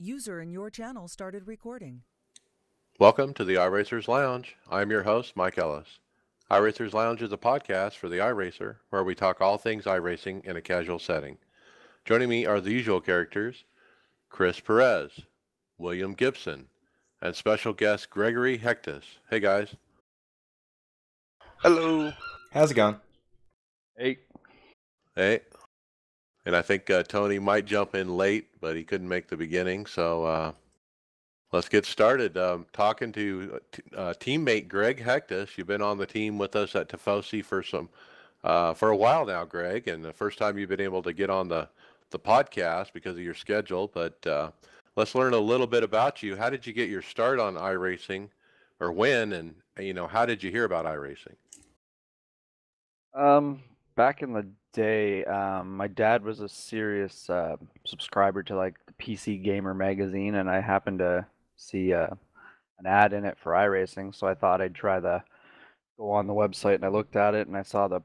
User in your channel started recording. Welcome to the iRacers Lounge. I'm your host, Mike Ellis. iRacers Lounge is a podcast for the iRacer where we talk all things iRacing in a casual setting. Joining me are the usual characters, Chris Perez, William Gibson, and special guest Gregory Hectus. Hey guys. Hello. How's it going? Hey. Hey. And I think Tony might jump in late, but he couldn't make the beginning, so let's get started. Talking to teammate Greg Hectus. You've been on the team with us at Tifosi for a while now, Greg, and the first time you've been able to get on the podcast because of your schedule. But let's learn a little bit about you. How did you get your start on iRacing, or when, and how did you hear about iRacing? Back in the day, my dad was a serious subscriber to like the PC Gamer magazine, and I happened to see an ad in it for iRacing, so I thought I'd try the go on the website, and I looked at it, and I saw the,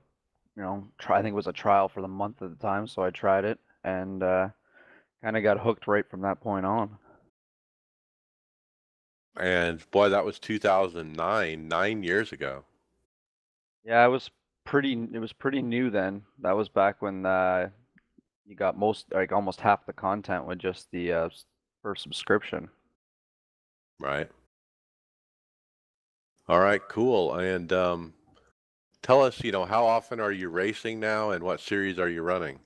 I think it was a trial for the month at the time, so I tried it, and kind of got hooked right from that point on. And boy, that was 2009, 9 years ago. Yeah, it was pretty new then. That was back when you got almost half the content with just the first subscription. Right. All right, cool. And tell us, how often are you racing now, and what series are you running?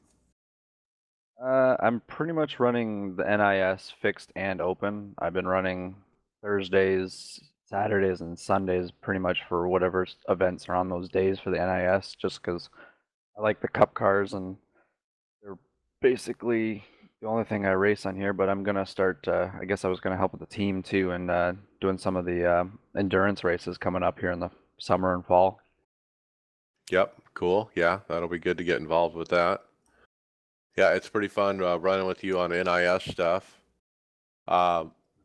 I'm pretty much running the NIS fixed and open. I've been running Thursdays, Saturdays, and Sundays pretty much for whatever events are on those days for the NIS, just because I like the cup cars and they're basically the only thing I race on here. But I'm gonna start. I guess I was gonna help with the team too, and doing some of the endurance races coming up here in the summer and fall. Yep, cool. Yeah, that'll be good to get involved with that. Yeah, it's pretty fun running with you on NIS stuff.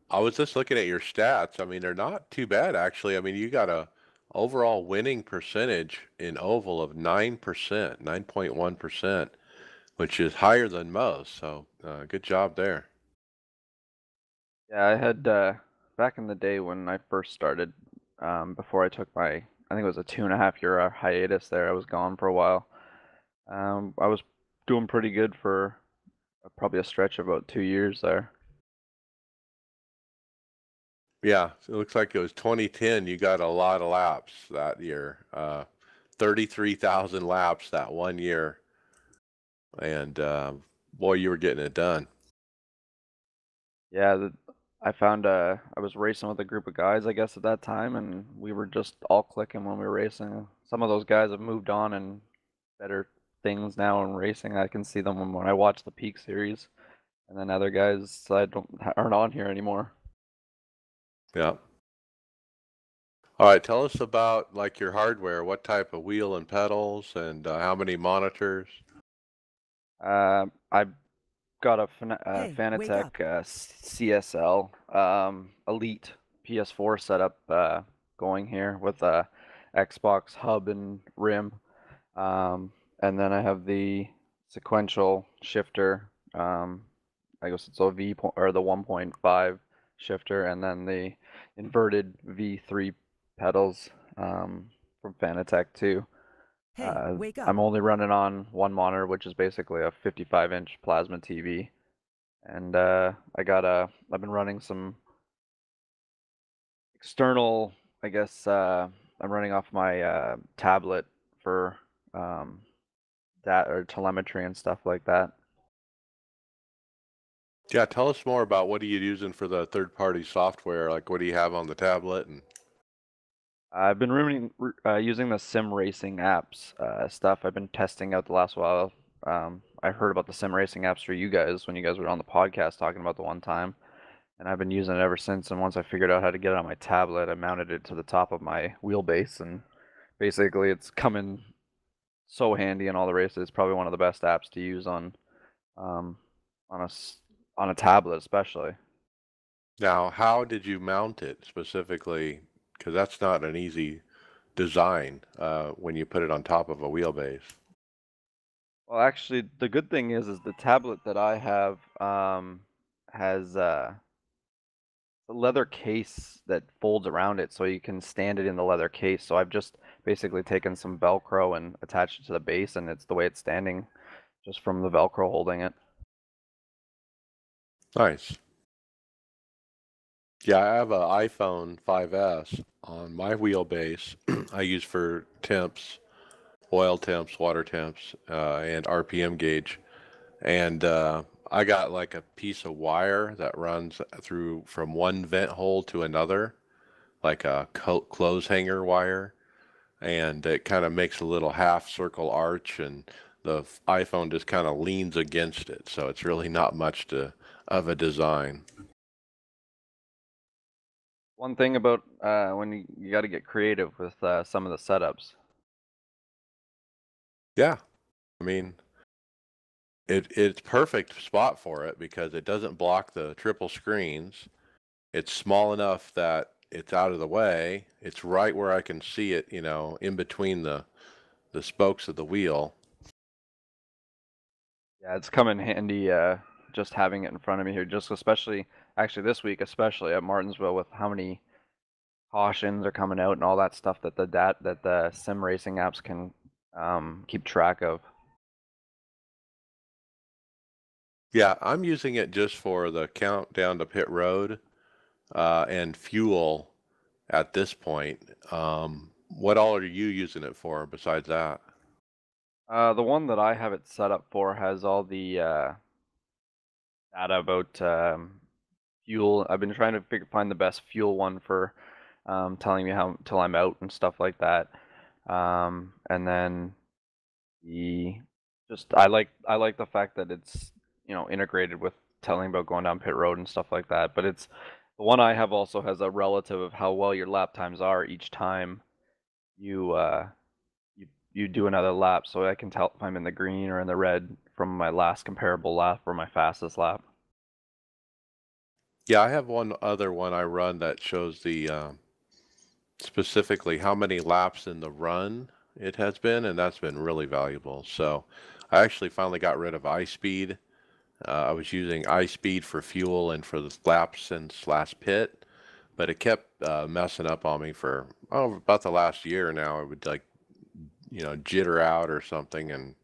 I was just looking at your stats. I mean, they're not too bad, actually. I mean, you got a overall winning percentage in oval of 9%, 9.1%, which is higher than most. So good job there. Yeah, I had back in the day when I first started, before I took my, I think it was a 2.5 year hiatus there. I was gone for a while. I was doing pretty good for probably a stretch of about 2 years there. Yeah, so it looks like it was 2010. You got a lot of laps that year, 33,000 laps that one year, and boy, you were getting it done. Yeah, I found I was racing with a group of guys, I guess, at that time, and we were just all clicking when we were racing. Some of those guys have moved on and better things now in racing. I can see them when I watch the Peak Series, and then other guys aren't on here anymore. Yeah. All right, tell us about like your hardware. What type of wheel and pedals, and how many monitors? I've got a Hey, wake Fanatec up. CSL Elite PS4 setup going here with a Xbox hub and rim, and then I have the sequential shifter. I guess it's a or the 1.5 shifter, and then the inverted V3 pedals from Fanatec too. Hey, wake up. I'm only running on one monitor, which is basically a 55-inch plasma TV, and I've been running some external. I guess I'm running off my tablet for that or telemetry and stuff like that. Yeah, tell us more about what are you using for the third-party software? Like, what do you have on the tablet? And I've been using the sim racing apps stuff. I've been testing out the last while. I heard about the sim racing apps for you guys when you guys were on the podcast talking about the one time, and I've been using it ever since. And once I figured out how to get it on my tablet, I mounted it to the top of my wheelbase, and basically it's coming so handy in all the races. It's probably one of the best apps to use um, on a tablet, especially. now, how did you mount it specifically? Because that's not an easy design when you put it on top of a wheelbase. Well, actually, the good thing is the tablet that I have has a leather case that folds around it so you can stand it in the leather case. So I've just basically taken some Velcro and attached it to the base, and it's the way it's standing just from the Velcro holding it. Nice. Yeah, I have an iPhone 5S on my wheelbase. I use for temps, oil temps, water temps, and RPM gauge. And I got like a piece of wire that runs through from one vent hole to another, like a clothes hanger wire. And it kind of makes a little half circle arch, and the iPhone just kind of leans against it. So it's really not much of a design. One thing about when you got to get creative with some of the setups. Yeah, I mean, it's perfect spot for it because it doesn't block the triple screens. It's small enough that it's out of the way. It's right where I can see it, in between the spokes of the wheel. Yeah, it's come in handy just having it in front of me here, just especially actually this week, especially at Martinsville with how many cautions are coming out and all that stuff that the sim racing apps can keep track of. Yeah, I'm using it just for the countdown to pit road and fuel at this point. What all are you using it for besides that? The one that I have it set up for has all the data about fuel. I've been trying to find the best fuel one for telling me how till I'm out and stuff like that. And then the just I like the fact that it's integrated with telling about going down pit road and stuff like that. But it's the one I have also has a relative of how well your lap times are each time you you do another lap, so I can tell if I'm in the green or in the red from my last comparable lap or my fastest lap. Yeah, I have one other one I run that shows the specifically how many laps in the run it has been, and that's been really valuable. So I actually finally got rid of iSpeed. I was using iSpeed for fuel and for the laps since last pit, but it kept messing up on me for about the last year now. It would like jitter out or something, and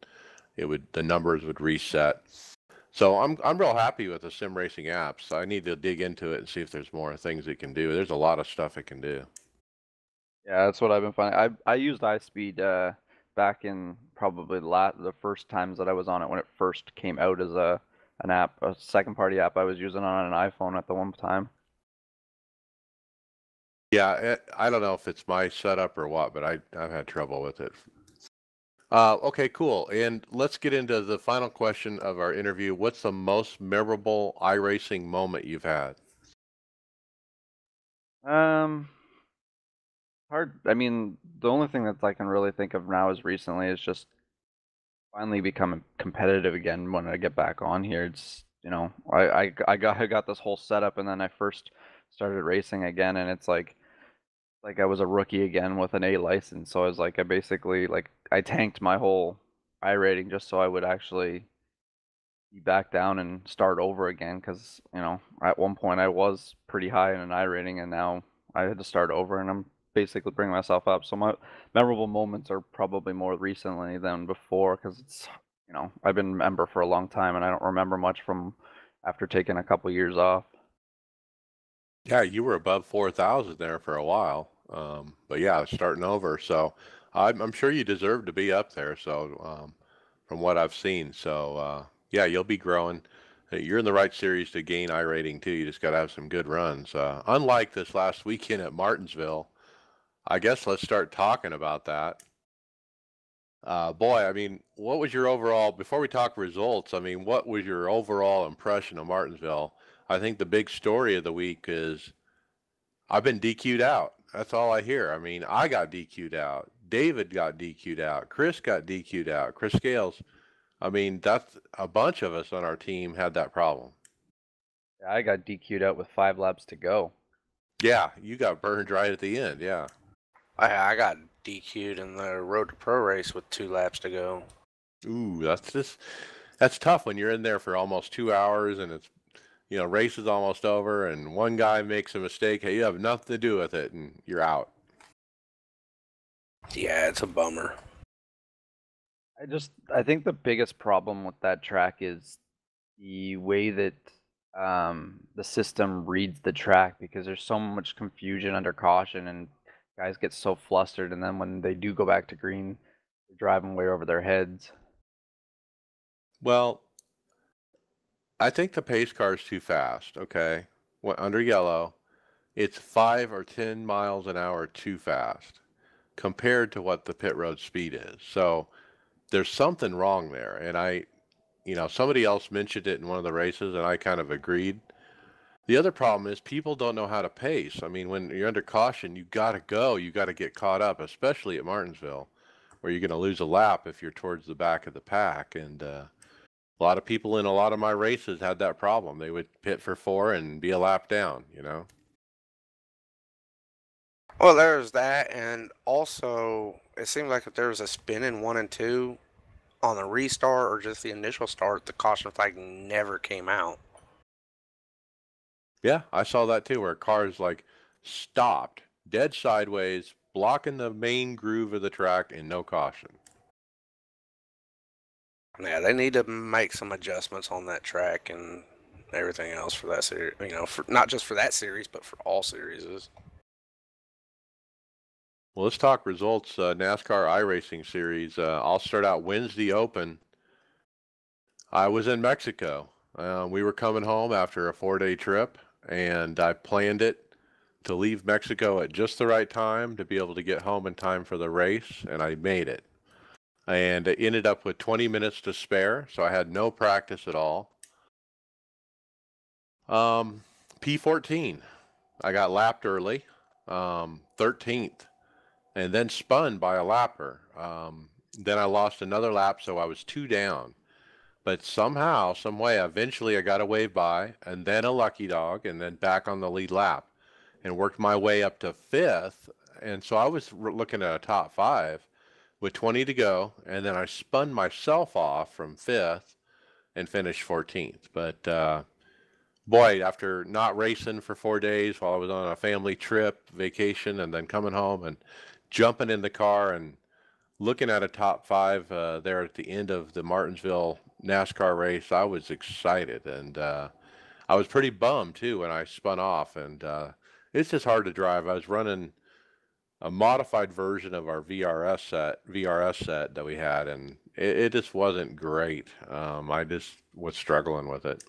the numbers would reset. So I'm real happy with the sim racing apps. I need to dig into it and see if there's more things it can do. There's a lot of stuff it can do. Yeah, that's what I've been finding. I used iSpeed back in probably the first times that I was on it when it first came out as an app, a second party app I was using on an iPhone at the one time. Yeah, I don't know if it's my setup or what, but I've had trouble with it. Okay, cool. And let's get into the final question of our interview. What's the most memorable iRacing moment you've had? Um, Hard. I mean, the only thing that I can really think of now is recently is just finally becoming competitive again when I get back on here. It's I got this whole setup and then I first started racing again and it's like I was a rookie again with an A license. So I was like I basically like I tanked my whole I rating just so I would actually be back down and start over again because at one point I was pretty high in an I rating and now I had to start over and I'm basically bringing myself up. So my memorable moments are probably more recently than before because it's I've been a member for a long time and I don't remember much from after taking a couple years off. Yeah, you were above 4,000 there for a while. But yeah, starting over. So I'm sure you deserve to be up there. So from what I've seen. So yeah, you'll be growing. You're in the right series to gain I rating too. You just got to have some good runs. Unlike this last weekend at Martinsville, I guess let's start talking about that. Boy, I mean, what was your overall, before we talk results, I mean, what was your overall impression of Martinsville? I think the big story of the week is I've been DQ'd out. That's all I hear. I mean, I got DQ'd out. David got DQ'd out. Chris got DQ'd out. Chris Scales. I mean, that's a bunch of us on our team had that problem. I got DQ'd out with 5 laps to go. Yeah, you got burned right at the end. Yeah. I got DQ'd in the Road to Pro race with 2 laps to go. Ooh, that's tough when you're in there for almost 2 hours and race is almost over, and one guy makes a mistake. Hey, you have nothing to do with it, and you're out. Yeah, it's a bummer. I think the biggest problem with that track is the way that the system reads the track, because there's so much confusion under caution and guys get so flustered, and then when they do go back to green, they're driving way over their heads. Well, I think the pace car is too fast, okay? Under yellow, it's 5 or 10 miles an hour too fast compared to what the pit road speed is. So there's something wrong there. And somebody else mentioned it in one of the races, and I kind of agreed. The other problem is people don't know how to pace. I mean, when you're under caution, you got to go. You got to get caught up, especially at Martinsville, where you're going to lose a lap if you're towards the back of the pack. And a lot of people in a lot of my races had that problem. They would pit for 4 and be a lap down, Well, there's that, and also it seemed like if there was a spin in 1 and 2 on the restart or just the initial start, the caution flag never came out. Yeah, I saw that too, where cars like stopped dead sideways, blocking the main groove of the track, and no caution. Yeah, they need to make some adjustments on that track and everything else for that series. Not just for that series, but for all series. Well, let's talk results. NASCAR iRacing Series. I'll start out Wednesday Open. I was in Mexico. We were coming home after a 4-day trip, and I planned it to leave Mexico at just the right time to be able to get home in time for the race, and I made it. And it ended up with 20 minutes to spare, so I had no practice at all. P14. I got lapped early, 13th. And then spun by a lapper. Then I lost another lap, so I was 2 down. But somehow, some way, eventually I got a wave by, and then a lucky dog, and then back on the lead lap, and worked my way up to 5th. And so I was looking at a top 5 with 20 to go, and then I spun myself off from 5th and finished 14th. But boy, after not racing for 4 days while I was on a family trip, vacation, and then coming home and jumping in the car and looking at a top 5 there at the end of the Martinsville NASCAR race, I was excited. And I was pretty bummed, too, when I spun off. And it's just hard to drive. I was running a modified version of our VRS set that we had, and it just wasn't great. I just was struggling with it.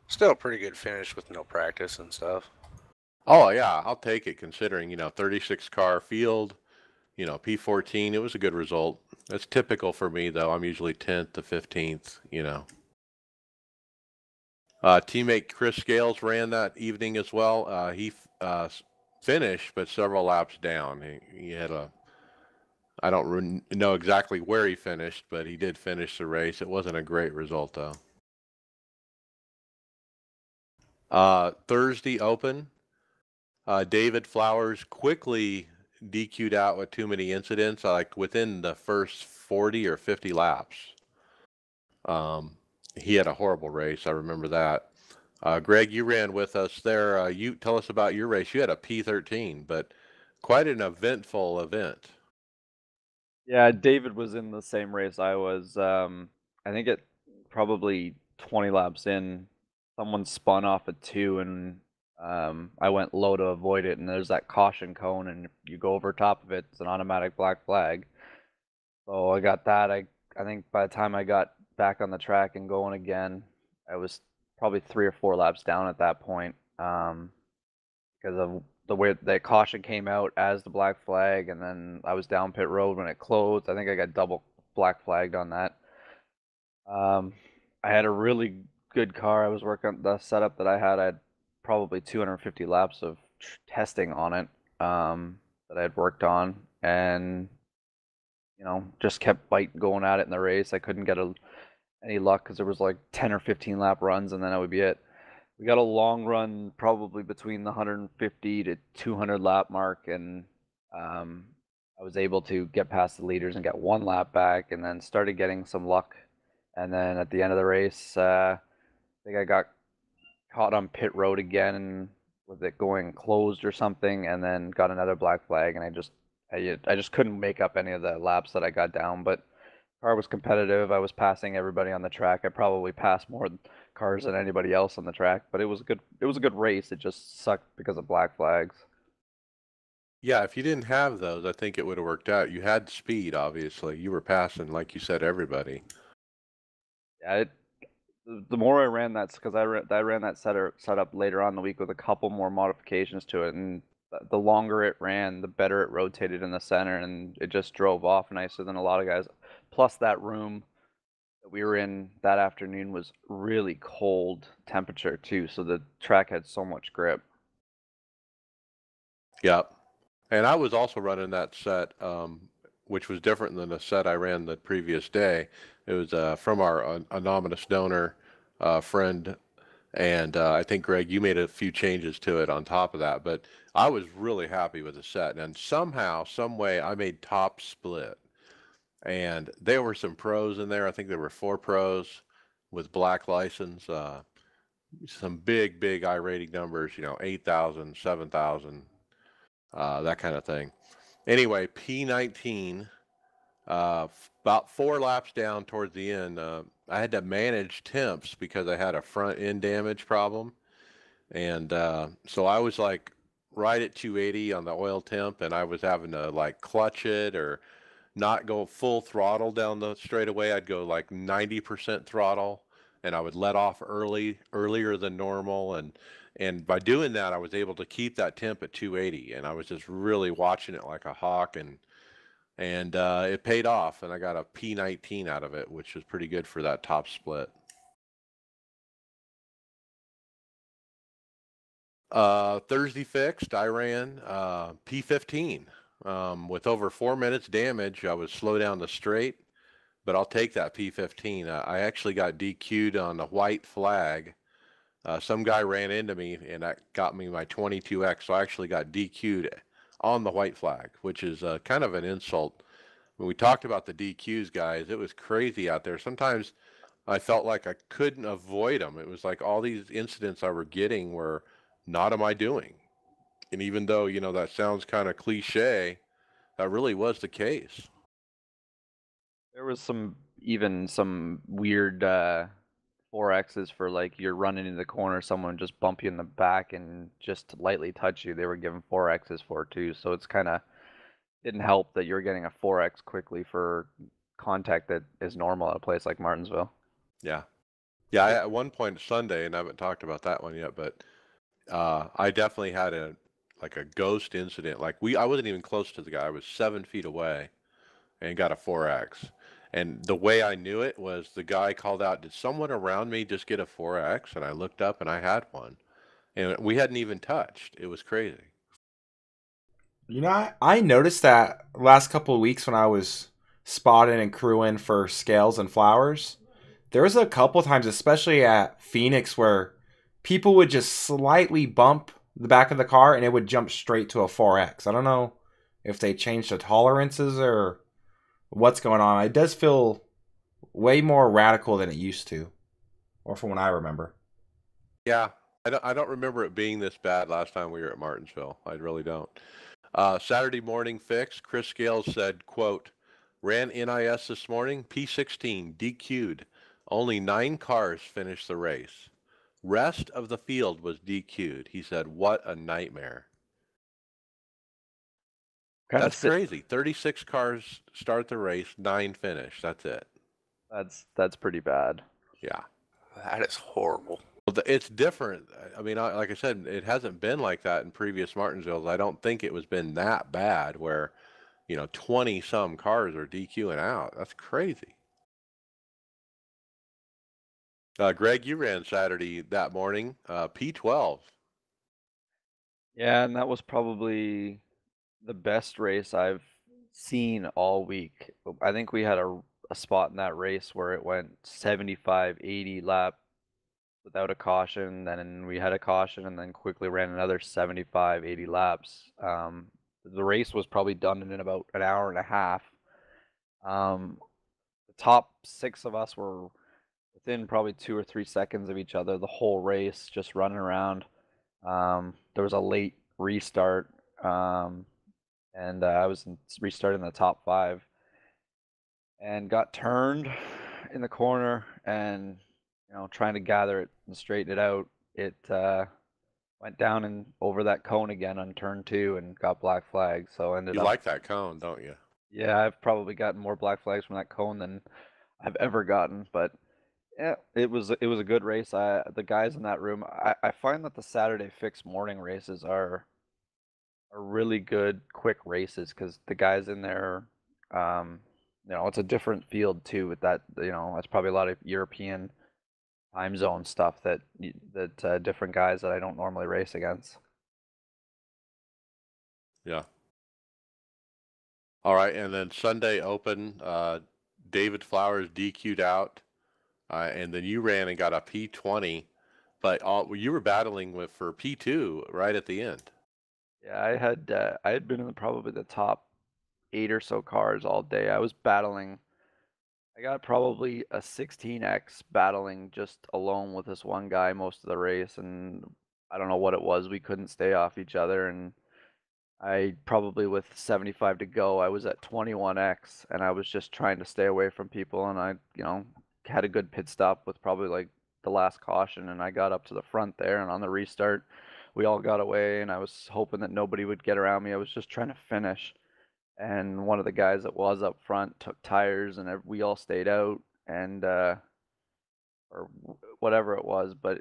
Still a pretty good finish with no practice and stuff. Oh, yeah, I'll take it considering, 36 car field, P14. It was a good result. That's typical for me, though. I'm usually 10th to 15th, Teammate Chris Scales ran that evening as well. He finished, but several laps down. He had I don't know exactly where he finished, but he did finish the race. It wasn't a great result, though. Thursday Open. David Flowers quickly DQ'd out with too many incidents, like within the first 40 or 50 laps. He had a horrible race. I remember that. Greg, you ran with us there. You tell us about your race. You had a P13, but quite an eventful event. Yeah, David was in the same race I was. I think it probably 20 laps in, someone spun off at 2, and I went low to avoid it, and there's that caution cone, and if you go over top of it, it's an automatic black flag. So I got that. I think by the time I got back on the track and going again, I was probably 3 or 4 laps down at that point, because of the way that caution came out as the black flag, and then I was down pit road when it closed. I think I got double black flagged on that. I had a really good car. I was working the setup that I had probably 250 laps of testing on it, that I had worked on, and just kept going at it in the race. I couldn't get any luck because there was like 10 or 15 lap runs, and then that would be it. We got a long run probably between the 150 to 200 lap mark, and I was able to get past the leaders and get 1 lap back, and then started getting some luck. And then at the end of the race, think I got caught on pit road again with it going closed or something, and then got another black flag, and I just couldn't make up any of the laps that I got down. But car was competitive. I was passing everybody on the track. I probably passed more cars than anybody else on the track, but it was a good race. It just sucked because of black flags. Yeah, if you didn't have those, I think it would have worked out. You had speed, obviously. You were passing, like you said, everybody. Yeah, the more I ran that, because I ran that setup later on in the week with a couple more modifications to it, and the longer it ran, the better it rotated in the center, and it just drove off nicer than a lot of guys. Plus, that room that we were in that afternoon was really cold temperature too, so the track had so much grip. Yep. And I was also running that set, which was different than the set I ran the previous day. It was from our anonymous donor friend, and I think, Greg, you made a few changes to it on top of that. But I was really happy with the set, and somehow, some way, I made top split. And there were some pros in there. I think there were 4 pros with black license. Some big iRating numbers. 8,000, 7,000, that kind of thing. Anyway, P19, about 4 laps down towards the end, I had to manage temps because I had a front end damage problem. And so I was like right at 280 on the oil temp, and I was having to like clutch it or not go full throttle down the straightaway. I'd go like 90% throttle, and I would let off earlier than normal. And by doing that, I was able to keep that temp at 280, and I was just really watching it like a hawk, and it paid off, and I got a P19 out of it, which was pretty good for that top split. Thursday fixed, I ran P15 with over 4 minutes damage. I was slow down the straight, but I'll take that P15. I actually got DQ'd on the white flag. Some guy ran into me, and that got me my 22X, so I actually got DQ'd on the white flag, which is kind of an insult. When we talked about the DQs, guys, it was crazy out there. Sometimes I felt like I couldn't avoid them. It was like all these incidents I were getting were not am I doing. And even though, that sounds kind of cliche, that really was the case. There was even some weird 4Xs for like you're running into the corner, someone just bump you in the back and just lightly touch you. They were given 4Xs for too, so it's kind of didn't help that you're getting a 4X quickly for contact that is normal at a place like Martinsville. Yeah. Yeah, at one point Sunday, and I haven't talked about that one yet, but I definitely had a ghost incident. I wasn't even close to the guy. I was 7 feet away and got a 4X. And the way I knew it was the guy called out, "Did someone around me just get a 4X?" And I looked up and I had one. And we hadn't even touched. It was crazy. I noticed that last couple of weeks when I was spotting and crewing for scales and flowers, there was a couple times, especially at Phoenix, where people would just slightly bump the back of the car and it would jump straight to a 4X. I don't know if they changed the tolerances or what's going on. It does feel way more radical than it used to, or from what I remember. Yeah, I don't remember it being this bad last time we were at Martinsville. I really don't. Saturday morning fix. Chris Scales said, quote, "Ran NIS this morning, P16, DQ'd. Only 9 cars finished the race. Rest of the field was DQ'd." He said, "What a nightmare." That's crazy. 36 cars start the race, 9 finish. That's it. That's pretty bad. Yeah. That is horrible. Well, it's different. I mean, like I said, it hasn't been like that in previous Martinsvilles. I don't think it was been that bad where, 20 some cars are DQing out. That's crazy. Greg, you ran Saturday that morning, P12. Yeah, and that was probably the best race I've seen all week. I think we had a spot in that race where it went 75, 80 lap without a caution. Then we had a caution and then quickly ran another 75, 80 laps. The race was probably done in about an hour and a half. The top 6 of us were within probably 2 or 3 seconds of each other the whole race, just running around. There was a late restart, and I was restarting the top 5 and got turned in the corner, and trying to gather it and straighten it out. It went down and over that cone again on turn 2 and got black flag. So ended You up. like that cone, don't you? Yeah, I've probably gotten more black flags from that cone than I've ever gotten, but yeah, it was a good race. The guys in that room, I find that the Saturday fixed morning races are really good quick races because the guys in there, um, it's a different field too with that. It's probably a lot of European time zone stuff that different guys that I don't normally race against. Yeah. All right, and then Sunday Open, David Flowers DQ'd out, and then you ran and got a P20, but you were battling for P2 right at the end. Yeah, I had been in probably the top 8 or so cars all day. I was battling. I got probably a 16x battling just alone with this one guy most of the race, and I don't know what it was. We couldn't stay off each other, and I probably with 75 to go, I was at 21x, and I was just trying to stay away from people, and I, had a good pit stop with probably like the last caution, and I got up to the front there, and on the restart, we all got away, and I was hoping that nobody would get around me. I was just trying to finish, and one of the guys that was up front took tires, and we all stayed out, and or whatever it was, but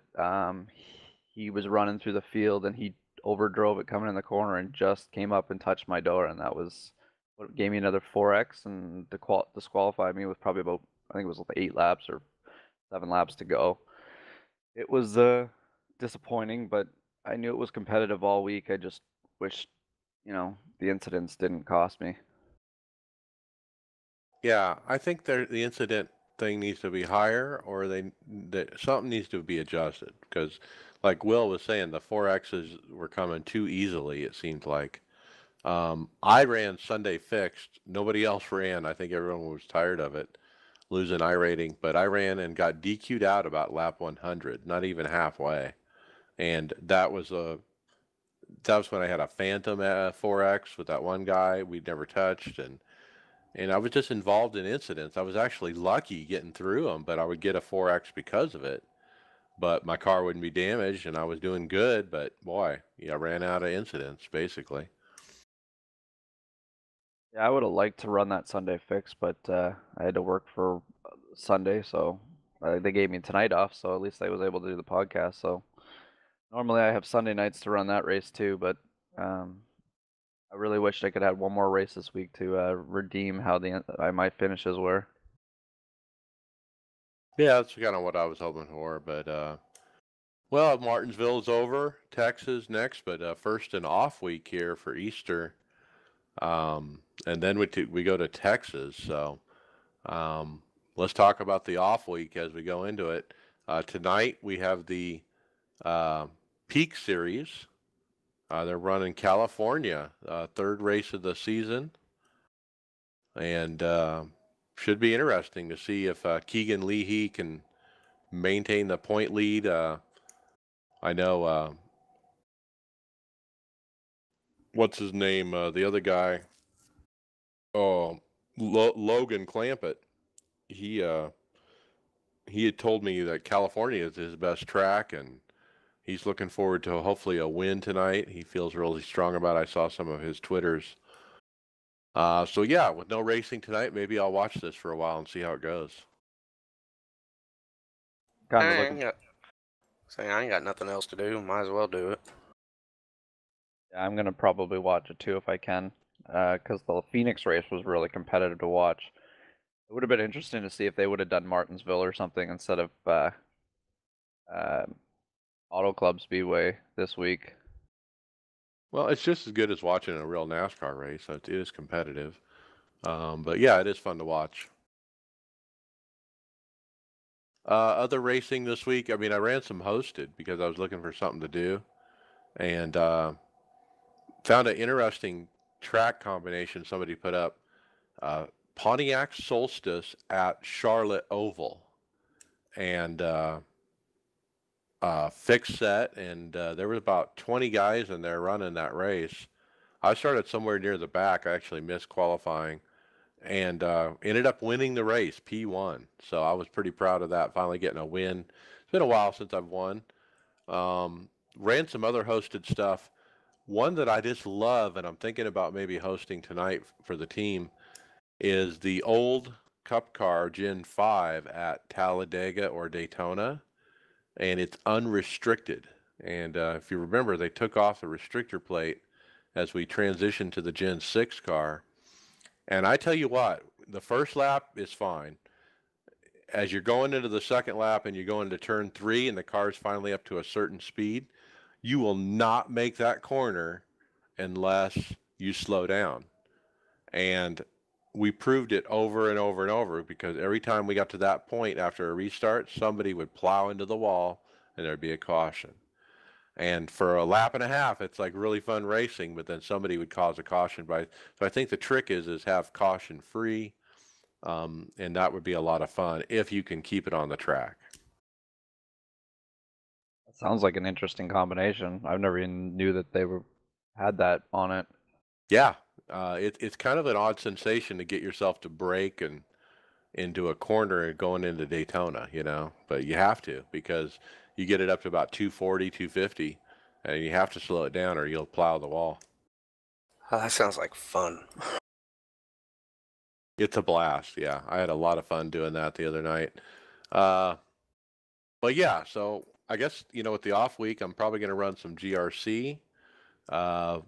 he was running through the field, and he overdrove it coming in the corner and just came up and touched my door, and that was what gave me another 4x and disqualified me with probably about, I think it was like 8 laps or 7 laps to go. It was disappointing, but I knew it was competitive all week. I just wish, the incidents didn't cost me. Yeah, I think the incident thing needs to be higher, or that something needs to be adjusted because, like Will was saying, the 4Xs were coming too easily. It seemed like I ran Sunday fixed. Nobody else ran. I think everyone was tired of it, losing iRating. But I ran and got DQ'd out about lap 100, not even halfway, and that was when I had a Phantom 4X with that one guy we'd never touched, and I was just involved in incidents. I was actually lucky getting through them, but I would get a 4X because of it. But my car wouldn't be damaged, and I was doing good. But boy, yeah, I ran out of incidents basically. Yeah, I would have liked to run that Sunday fix, but I had to work for Sunday, so they gave me tonight off, so at least I was able to do the podcast. So normally I have Sunday nights to run that race too, but I really wished I could have one more race this week to redeem how my finishes were. Yeah, that's kind of what I was hoping for. But well, Martinsville's over. Texas next, but first an off week here for Easter, and then we go to Texas. So let's talk about the off week as we go into it. Tonight we have the Peak Series. They're running California, third race of the season, and should be interesting to see if Keegan Leahy can maintain the point lead. I know what's his name, the other guy. Oh, Logan Clampett. He had told me that California is his best track, and he's looking forward to hopefully a win tonight. He feels really strong about it. I saw some of his Twitters. So yeah, with no racing tonight, maybe I'll watch this for a while and see how it goes. Kind of I looking. ain't got nothing else to do. Might as well do it. Yeah, I'm gonna probably watch it too if I can, because the Phoenix race was really competitive to watch. It would have been interesting to see if they would have done Martinsville or something instead of uh, Auto Club Speedway this week. Well, it's just as good as watching a real NASCAR race. So it is competitive. But yeah, it is fun to watch. Other racing this week, I mean, I ran some hosted because I was looking for something to do, and found an interesting track combination somebody put up. Pontiac Solstice at Charlotte Oval. and fixed set, and there was about 20 guys in there running that race. I started somewhere near the back. I actually missed qualifying, and ended up winning the race, P1. So I was pretty proud of that, finally getting a win. It's been a while since I've won. Ran some other hosted stuff. One that I just love, and I'm thinking about maybe hosting tonight for the team, is the old Cup Car Gen 5 at Talladega or Daytona, and it's unrestricted. And if you remember, they took off the restrictor plate as we transitioned to the Gen 6 car. And I tell you what, the first lap is fine. As you're going into the second lap and you're going to turn 3 and the car's finally up to a certain speed, you will not make that corner unless you slow down. And we proved it over and over and over, because every time we got to that point after a restart, somebody would plow into the wall and there'd be a caution. And for a lap and a half, it's like really fun racing, but then somebody would cause a caution. So I think the trick is have caution free, and that would be a lot of fun if you can keep it on the track. That sounds like an interesting combination. I've never even knew that they had that on it. Yeah, it's kind of an odd sensation to get yourself to brake and into a corner and going into Daytona, but you have to, because you get it up to about 240, 250, and you have to slow it down or you'll plow the wall. Oh, that sounds like fun. It's a blast. Yeah, I had a lot of fun doing that the other night. But yeah, so I guess, with the off week, I'm probably going to run some GRC,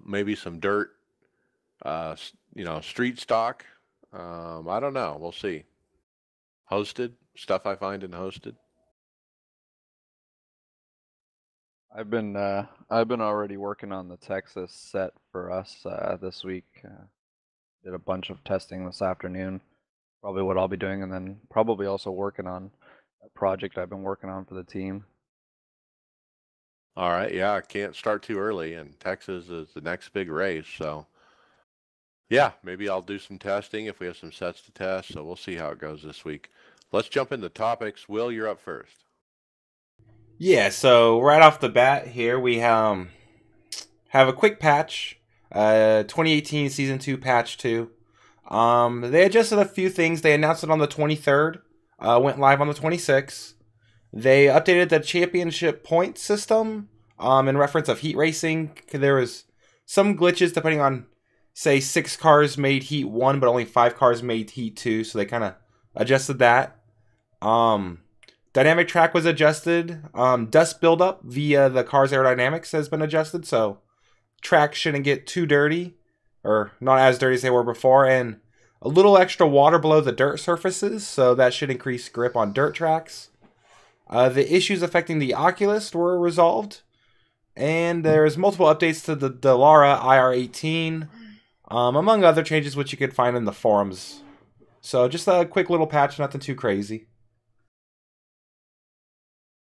maybe some dirt, street stock. I don't know. We'll see. Hosted stuff I find in hosted. I've been already working on the Texas set for us this week. Did a bunch of testing this afternoon. Probably what I'll be doing, and then probably also working on a project I've been working on for the team. All right, yeah, I can't start too early, and Texas is the next big race, so yeah, maybe I'll do some testing if we have some sets to test, so we'll see how it goes this week. Let's jump into topics. Will, you're up first. Yeah, so right off the bat here, we have a quick patch, 2018 Season 2 Patch 2. They adjusted a few things. They announced it on the 23rd, went live on the 26th. They updated the championship point system in reference of heat racing. There was some glitches depending on, say, 6 cars made Heat 1, but only 5 cars made Heat 2, so they kind of adjusted that. Dynamic track was adjusted. Dust buildup via the car's aerodynamics has been adjusted, so tracks shouldn't get too dirty, or not as dirty as they were before, and a little extra water below the dirt surfaces, so that should increase grip on dirt tracks. The issues affecting the Oculus were resolved, and there's multiple updates to the Dallara IR18, among other changes which you could find in the forums. So just a quick little patch, nothing too crazy.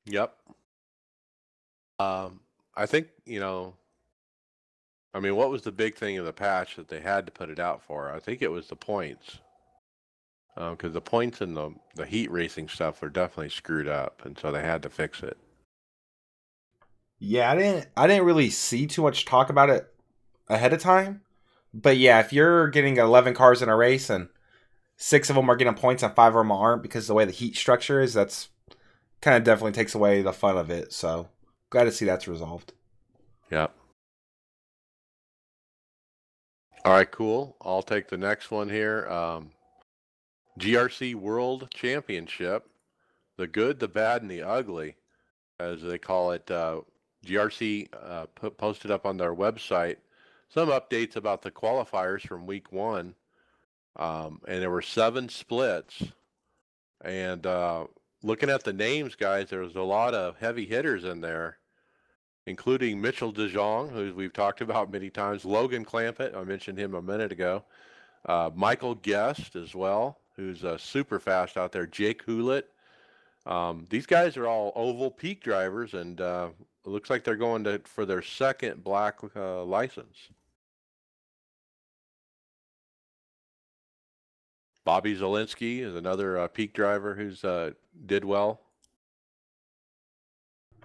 Yep. I think, what was the big thing in the patch that they had to put it out for? I think it was the points. Because the points and the heat racing stuff were definitely screwed up, and so they had to fix it. Yeah, I didn't really see too much talk about it ahead of time. But yeah, if you're getting 11 cars in a race and 6 of them are getting points and 5 of them aren't because of the way the heat structure is, that's kind of definitely takes away the fun of it. So glad to see that's resolved. Yep. All right, cool. I'll take the next one here. GRC World Championship, the good, the bad, and the ugly, as they call it. GRC posted up on their website some updates about the qualifiers from week 1, and there were 7 splits. And looking at the names, guys, there was a lot of heavy hitters in there, including Mitchell DeJong, who we've talked about many times, Logan Clampett, I mentioned him a minute ago, Michael Guest as well, who's super fast out there, Jake Hewlett. These guys are all oval peak drivers, and it looks like they're going for their second black license. Bobby Zielinski is another peak driver who's did well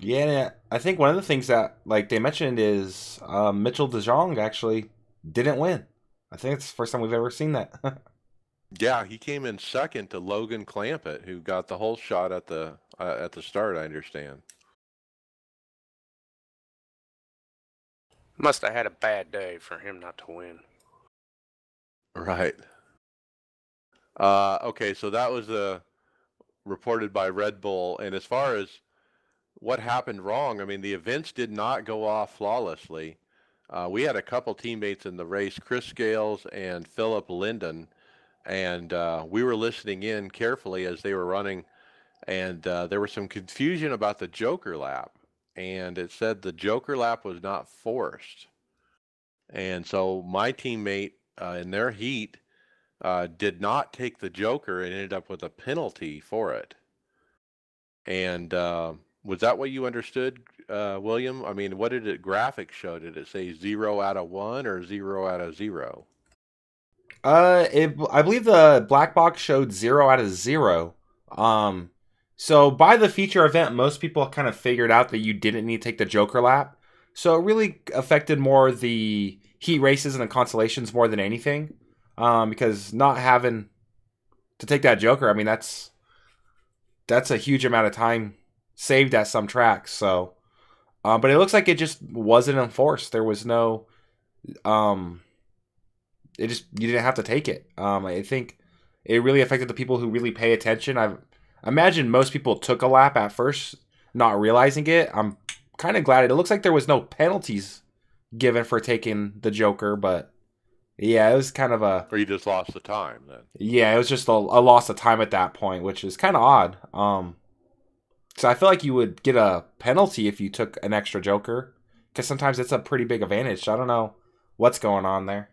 Yeah, I think one of the things that like they mentioned is Mitchell DeJong actually didn't win. I think it's the first time we've ever seen that. Yeah, he came in second to Logan Clampett, who got the whole shot at the start, I understand. Must have had a bad day for him not to win. Right. Okay, so that was reported by Red Bull. And as far as what happened wrong, I mean, the events did not go off flawlessly. We had a couple teammates in the race, Chris Scales and Philip Linden, and we were listening in carefully as they were running, and there was some confusion about the Joker lap, and it said the Joker lap was not forced. And so my teammate in their heat did not take the Joker and ended up with a penalty for it. And was that what you understood, William? I mean, what did the graphic show? Did it say 0 out of 1 or 0 out of 0? I believe the black box showed 0 out of 0. So by the feature event, most people kind of figured out that you didn't need to take the Joker lap. So it really affected more the heat races and the consolations more than anything. Because not having to take that Joker, I mean, that's a huge amount of time saved at some tracks. So, but it looks like it just wasn't enforced. There was no, you didn't have to take it. I think it really affected the people who really pay attention. I imagine most people took a lap at first, not realizing it. I'm kind of glad it looks like there was no penalties given for taking the Joker, but yeah, it was kind of a. Or you just lost the time then? Yeah, it was just a loss of time at that point, which is kind of odd. So I feel like you would get a penalty if you took an extra Joker, because sometimes it's a pretty big advantage. So I don't know what's going on there.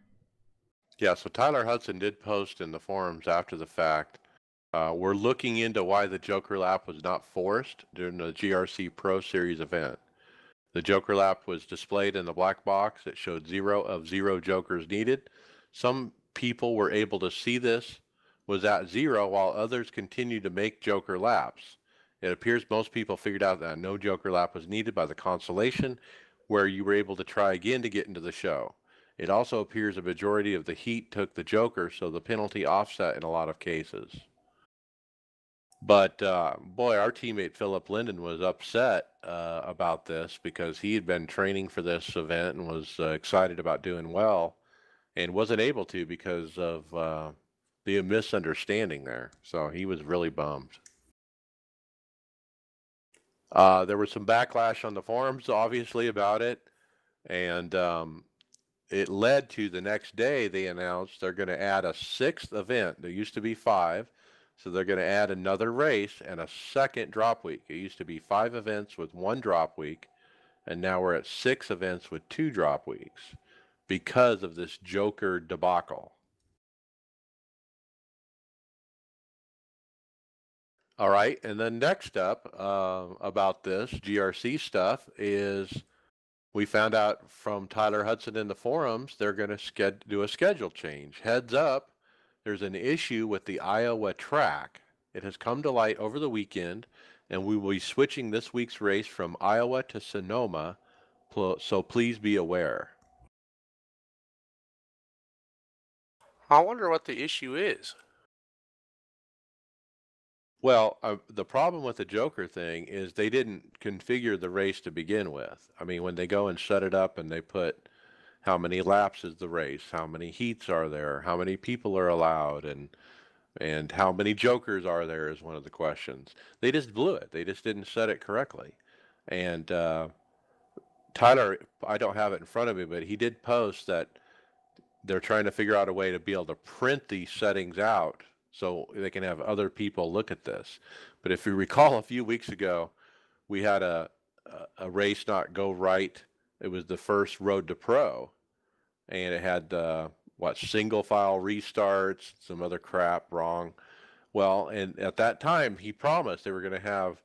Yeah, so Tyler Hudson did post in the forums after the fact. We're looking into why the Joker lap was not forced during the GRC Pro Series event. The Joker lap was displayed in the black box. It showed 0 of 0 Jokers needed. Some people were able to see this was at 0 while others continued to make Joker laps. It appears most people figured out that no Joker lap was needed by the consolation, where you were able to try again to get into the show. It also appears a majority of the heat took the Joker, so the penalty offset in a lot of cases. But boy, our teammate Philip Linden was upset about this because he had been training for this event and was excited about doing well and wasn't able to because of the misunderstanding there. So he was really bummed. There was some backlash on the forums, obviously, about it. And it led to the next day they announced they're going to add a 6th event. There used to be 5. So they're going to add another race and a second drop week. It used to be 5 events with 1 drop week, and now we're at 6 events with 2 drop weeks because of this Joker debacle. All right, and then next up about this GRC stuff is we found out from Tyler Hudson in the forums they're going to do a schedule change. Heads up. There's an issue with the Iowa track. It has come to light over the weekend, and we will be switching this week's race from Iowa to Sonoma, so please be aware. I wonder what the issue is. Well, the problem with the Joker thing is they didn't configure the race to begin with. I mean, when they go and set it up and they put how many laps is the race, how many heats are there, how many people are allowed, and how many Jokers are there is one of the questions. They just blew it. They just didn't set it correctly. And Tyler, I don't have it in front of me, but he did post that they're trying to figure out a way to be able to print these settings out so they can have other people look at this. But if you recall a few weeks ago, we had a race not go right. It was the first Road to Pro, and it had single file restarts, some other crap wrong. Well, and at that time he promised they were going to have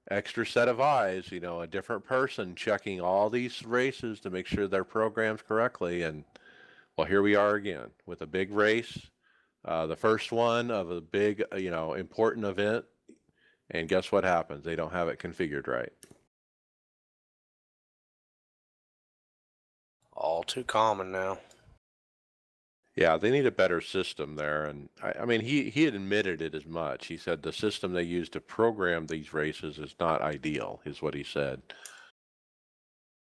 extra set of eyes, a different person checking all these races to make sure they're programmed correctly. And well, here we are again with a big race, the first one of a big, important event. And guess what happens? They don't have it configured right. too common now. Yeah, they need a better system there, and I mean he had admitted it as much. He said the system they use to program these races is not ideal, is what he said.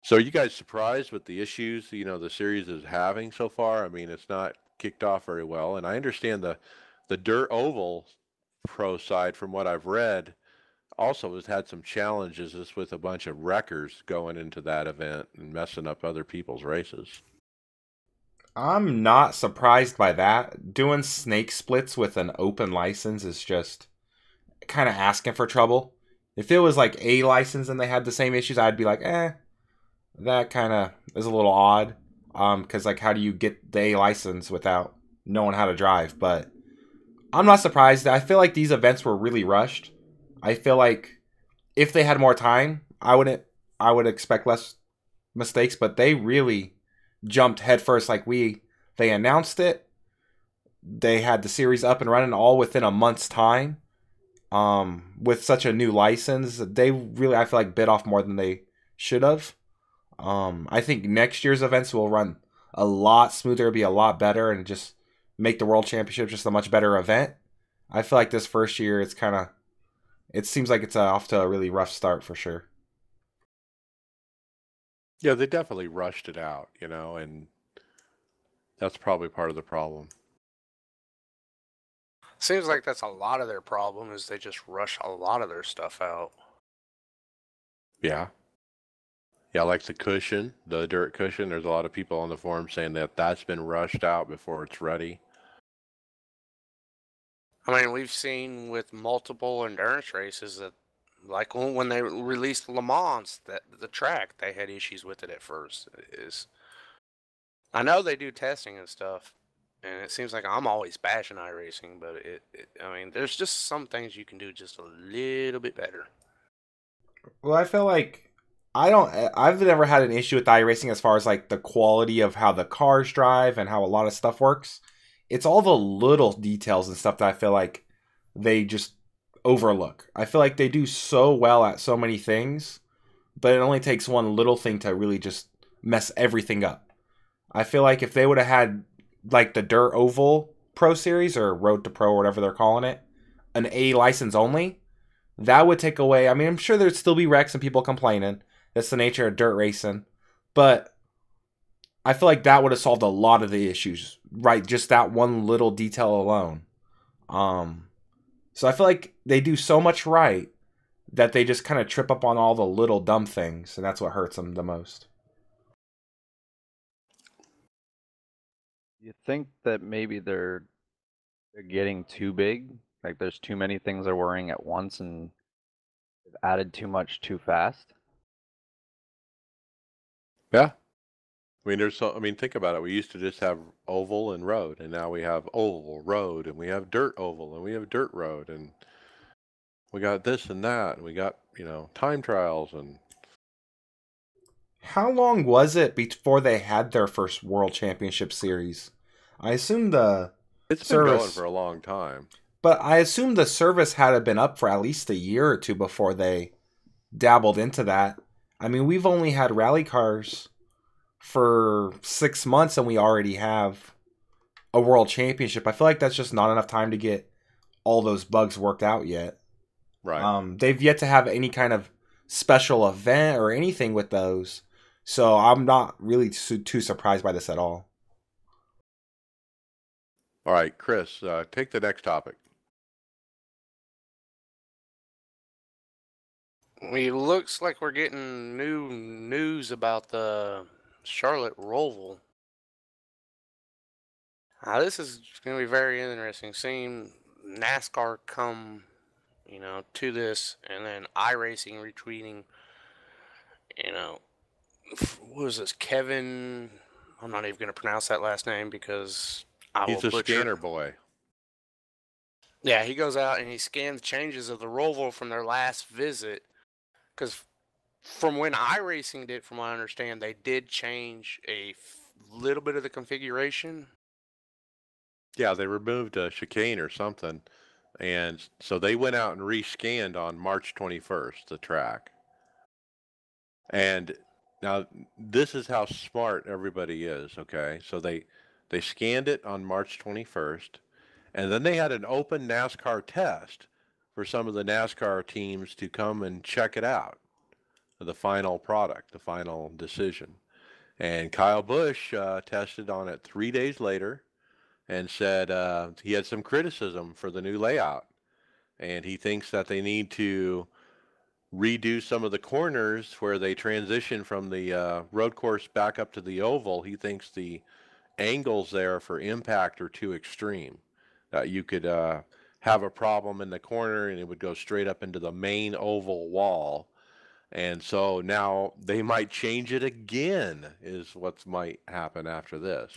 So are you guys surprised with the issues, the series is having so far? I mean, it's not kicked off very well, and I understand the dirt oval pro side, from what I've read, also has had some challenges just with a bunch of wreckers going into that event and messing up other people's races. I'm not surprised by that. Doing snake splits with an open license is just kind of asking for trouble. If it was like a license and they had the same issues, I'd be like, that kind of is a little odd. Because like, how do you get the A license without knowing how to drive? But I'm not surprised. I feel like these events were really rushed. I feel like if they had more time, I would expect less mistakes. But they really jumped headfirst. Like they announced it. They had the series up and running all within a month's time. With such a new license, they really, I feel like, bit off more than they should have. I think next year's events will run a lot smoother, be a lot better, and just make the World Championship just a much better event. I feel like this first year, it seems like it's off to a really rough start for sure. Yeah, they definitely rushed it out, and that's probably part of the problem. Seems like that's a lot of their problem, is they just rush a lot of their stuff out. Yeah. Yeah, like the cushion, the dirt cushion. There's a lot of people on the forum saying that that's been rushed out before it's ready. I mean, we've seen with multiple endurance races that, like when they released Le Mans, that the track, they had issues with it at first. I know they do testing and stuff, and it seems like I'm always bashing iRacing, but I mean, there's just some things you can do just a little bit better. Well, I feel like I've never had an issue with iRacing as far as like the quality of how the cars drive and how a lot of stuff works. It's all the little details and stuff that I feel like they just overlook. I feel like they do so well at so many things, but it only takes one little thing to really just mess everything up. I feel like if they would have had like the Dirt Oval Pro Series or Road to Pro or whatever they're calling it, an A license only, that would take away. I mean, I'm sure there'd still be wrecks and people complaining. That's the nature of dirt racing. But I feel like that would have solved a lot of the issues, right? Just that one little detail alone. So I feel like they do so much right that they just kind of trip up on all the little dumb things, and that's what hurts them the most. You think that maybe they're getting too big? Like there's too many things they're worrying at once and they've added too much too fast? Yeah. I mean, think about it. We used to just have oval and road, and now we have oval, road, and we have dirt oval, and we have dirt road, and we got this and that, and we got, time trials. And How long was it before they had their first World Championship Series? I assume the it's service, been going for a long time. But I assume the service had been up for at least a year or two before they dabbled into that. I mean, we've only had rally cars for 6 months and we already have a World Championship. I feel like that's just not enough time to get all those bugs worked out yet. Right. They've yet to have any kind of special event or anything with those. So I'm not really too surprised by this at all. All right, Chris, take the next topic. It looks like we're getting new news about the Charlotte Roval. This is going to be very interesting. Seeing NASCAR come, to this, and then iRacing retweeting, what was this? Kevin, I'm not even going to pronounce that last name because He's a scanner boy. Yeah, he goes out and he scans changes of the Roval from their last visit. Because from when iRacing did, from what I understand, they did change a little bit of the configuration. Yeah, they removed a chicane or something. And so they went out and rescanned on March 21st, the track. And Now, this is how smart everybody is, okay? So they scanned it on March 21st, and then they had an open NASCAR test for some of the NASCAR teams to come and check it out, the final product, the final decision. And Kyle Busch tested on it 3 days later and said he had some criticism for the new layout. And he thinks that they need to redo some of the corners where they transition from the road course back up to the oval. He thinks the angles there for impact are too extreme. You could have a problem in the corner and it would go straight up into the main oval wall. And so now they might change it again, is what might happen after this.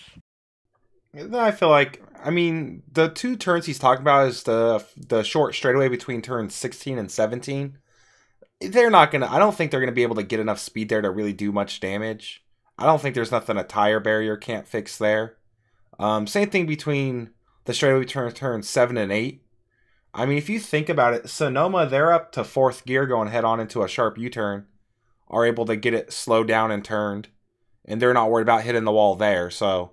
I feel like, I mean, the two turns he's talking about is the short straightaway between turns 16 and 17. They're not going to, I don't think they're going to be able to get enough speed there to really do much damage. I don't think there's nothing a tire barrier can't fix there. Same thing between the straightaway between turns 7 and 8. I mean, if you think about it, Sonoma, they're up to 4th gear going head on into a sharp U-turn, are able to get it slowed down and turned, and they're not worried about hitting the wall there. So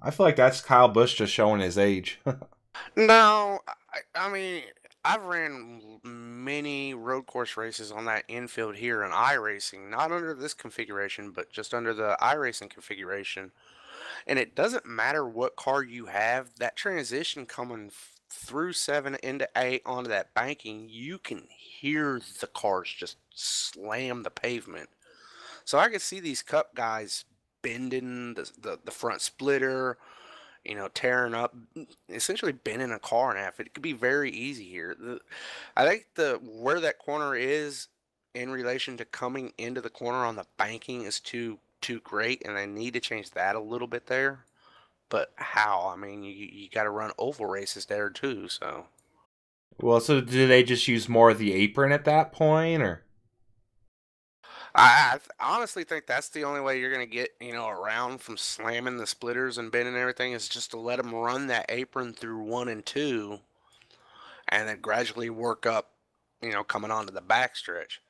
I feel like that's Kyle Busch just showing his age. No, I mean, I've ran many road course races on that infield here in iRacing, not under this configuration, but just under the iRacing configuration. And it doesn't matter what car you have, that transition coming through 7 into 8 onto that banking, you can hear the cars just slam the pavement. So I could see these cup guys bending the front splitter, tearing up, essentially bending a car in half. It could be very easy here. I think where that corner is in relation to coming into the corner on the banking is too great, and they need to change that a little bit there. But how? I mean, you got to run oval races there too, so. Well, so do they just use more of the apron at that point, or? I honestly think that's the only way you're going to get, around from slamming the splitters and bending everything, is just to let them run that apron through 1 and 2 and then gradually work up, coming onto the backstretch.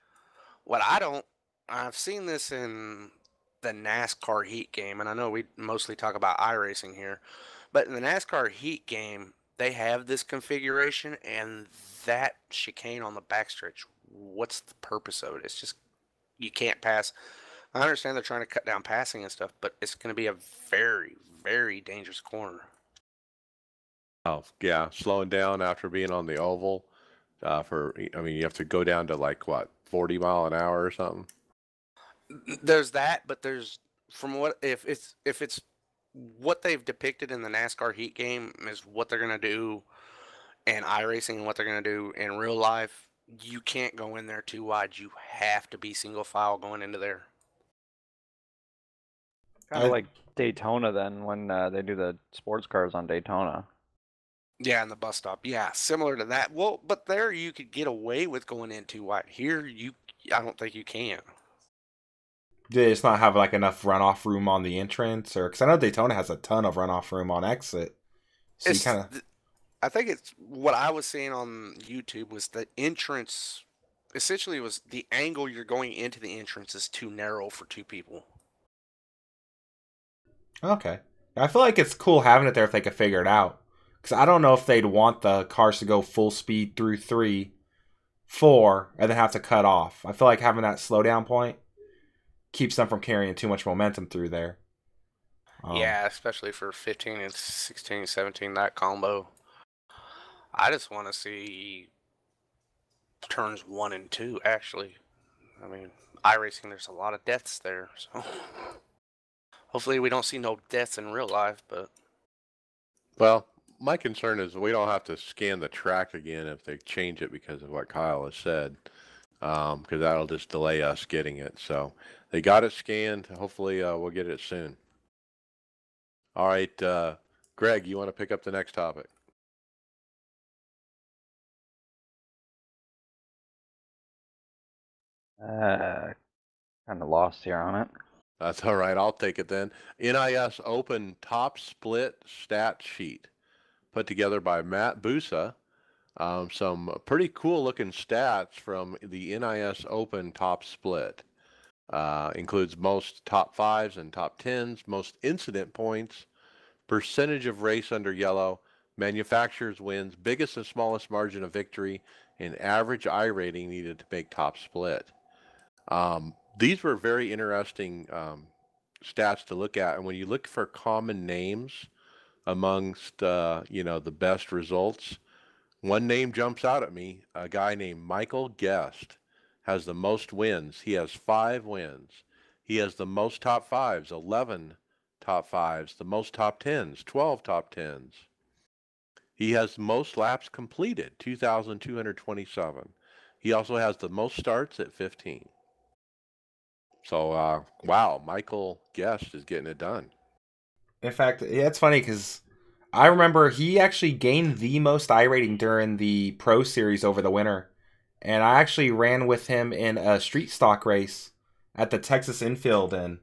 I've seen this in the NASCAR heat game, and I know we mostly talk about iRacing here, but in the NASCAR heat game, they have this configuration, and that chicane on the backstretch, what's the purpose of it? It's just, you can't pass. I understand they're trying to cut down passing and stuff, but it's going to be a very, very dangerous corner. Oh, yeah, slowing down after being on the oval you have to go down to 40 mile an hour or something. There's that, but there's, if it's what they've depicted in the NASCAR heat game is what they're going to do in iRacing and what they're going to do in real life. You can't go in there too wide. You have to be single file going into there. Kind of like Daytona then, when they do the sports cars on Daytona. Yeah, in the bus stop. Yeah, similar to that. Well, but there you could get away with going in too wide. Here, I don't think you can. Do they just not have enough runoff room on the entrance, or because I know Daytona has a ton of runoff room on exit, so you kind of. I think it's what I was seeing on YouTube was the entrance. Essentially, was the angle you're going into the entrance is too narrow for 2 people. Okay, I feel like it's cool having it there if they could figure it out. Because I don't know if they'd want the cars to go full speed through 3, 4, and then have to cut off. I feel like having that slowdown point keeps them from carrying too much momentum through there. Yeah, especially for 15 and 16, 17, that combo. I just want to see turns 1 and 2, actually. I mean, iRacing, there's a lot of deaths there, so hopefully we don't see no deaths in real life, but. Well, my concern is we don't have to scan the track again if they change it because of what Kyle has said, because that'll just delay us getting it. So they got it scanned. Hopefully we'll get it soon. All right, Greg, you want to pick up the next topic? Kind of lost here on it. That's all right. I'll take it then. NIS Open Top Split Stat Sheet, put together by Matt Busa. Some pretty cool looking stats from the NIS Open Top Split. Includes most top fives and top tens, most incident points, percentage of race under yellow, manufacturer's wins, biggest and smallest margin of victory, and average I rating needed to make top split. These were very interesting stats to look at. And when you look for common names amongst, the best results, one name jumps out at me. A guy named Michael Guest has the most wins. He has 5 wins. He has the most top fives, 11 top fives, the most top tens, 12 top tens. He has the most laps completed, 2,227. He also has the most starts at 15. So, wow, Michael Guest is getting it done. In fact, yeah, it's funny because I remember he actually gained the most I rating during the Pro Series over the winter. And I actually ran with him in a street stock race at the Texas infield. And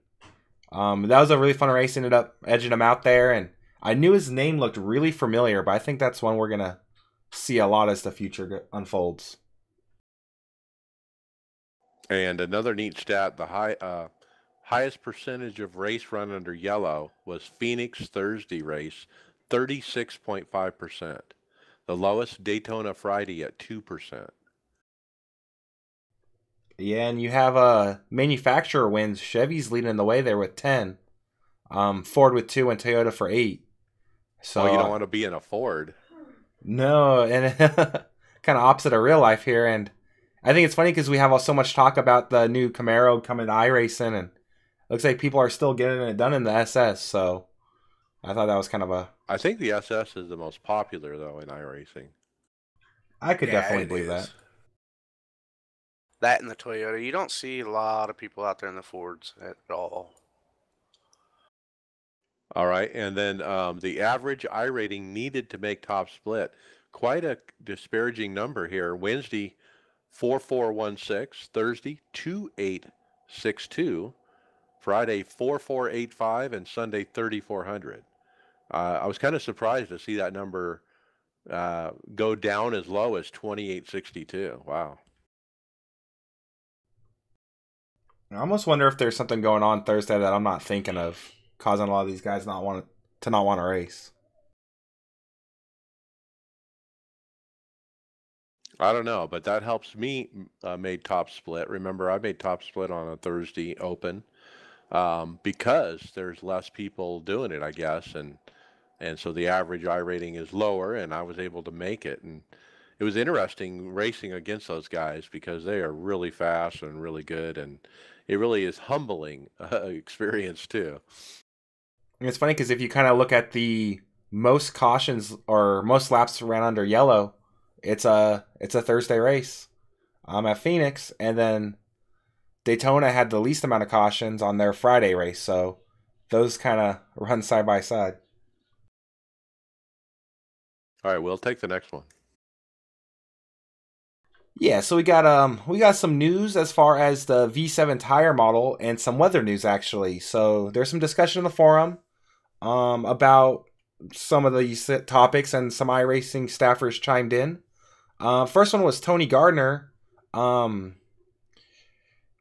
that was a really fun race. Ended up edging him out there. And I knew his name looked really familiar, but I think that's one we're going to see a lot as the future unfolds. And another neat stat, the highest percentage of race run under yellow was Phoenix Thursday race, 36.5%. The lowest Daytona Friday at 2%. Yeah, and you have manufacturer wins. Chevy's leading the way there with 10. Ford with 2 and Toyota for 8. So you don't want to be in a Ford. No, and kind of opposite of real life here. And I think it's funny because we have so much talk about the new Camaro coming to iRacing, and it looks like people are still getting it done in the SS. So I thought that was kind of a... I think the SS is the most popular, though, in iRacing. I could definitely believe that. That and the Toyota. You don't see a lot of people out there in the Fords at all. All right, and then the average I rating needed to make top split. Quite a disparaging number here. Wednesday, 4416. Thursday, 2862. Friday, 4485, and Sunday, 3400. I was kind of surprised to see that number go down as low as 2862. Wow. I almost wonder if there's something going on Thursday that I'm not thinking of, causing a lot of these guys not want to race. I don't know, but that helps me made top split. Remember, I made top split on a Thursday open because there's less people doing it, I guess, and so the average I rating is lower, and I was able to make it. And it was interesting racing against those guys because they are really fast and really good, and it really is humbling experience too. And it's funny because if you kind of look at the most cautions or most laps ran under yellow, it's a Thursday race at Phoenix, and then Daytona had the least amount of cautions on their Friday race, so those kind of run side by side. All right, we'll take the next one. Yeah, so we got some news as far as the V7 tire model and some weather news actually. So there's some discussion in the forum about some of these topics, and some iRacing staffers chimed in. First one was Tony Gardner. Kind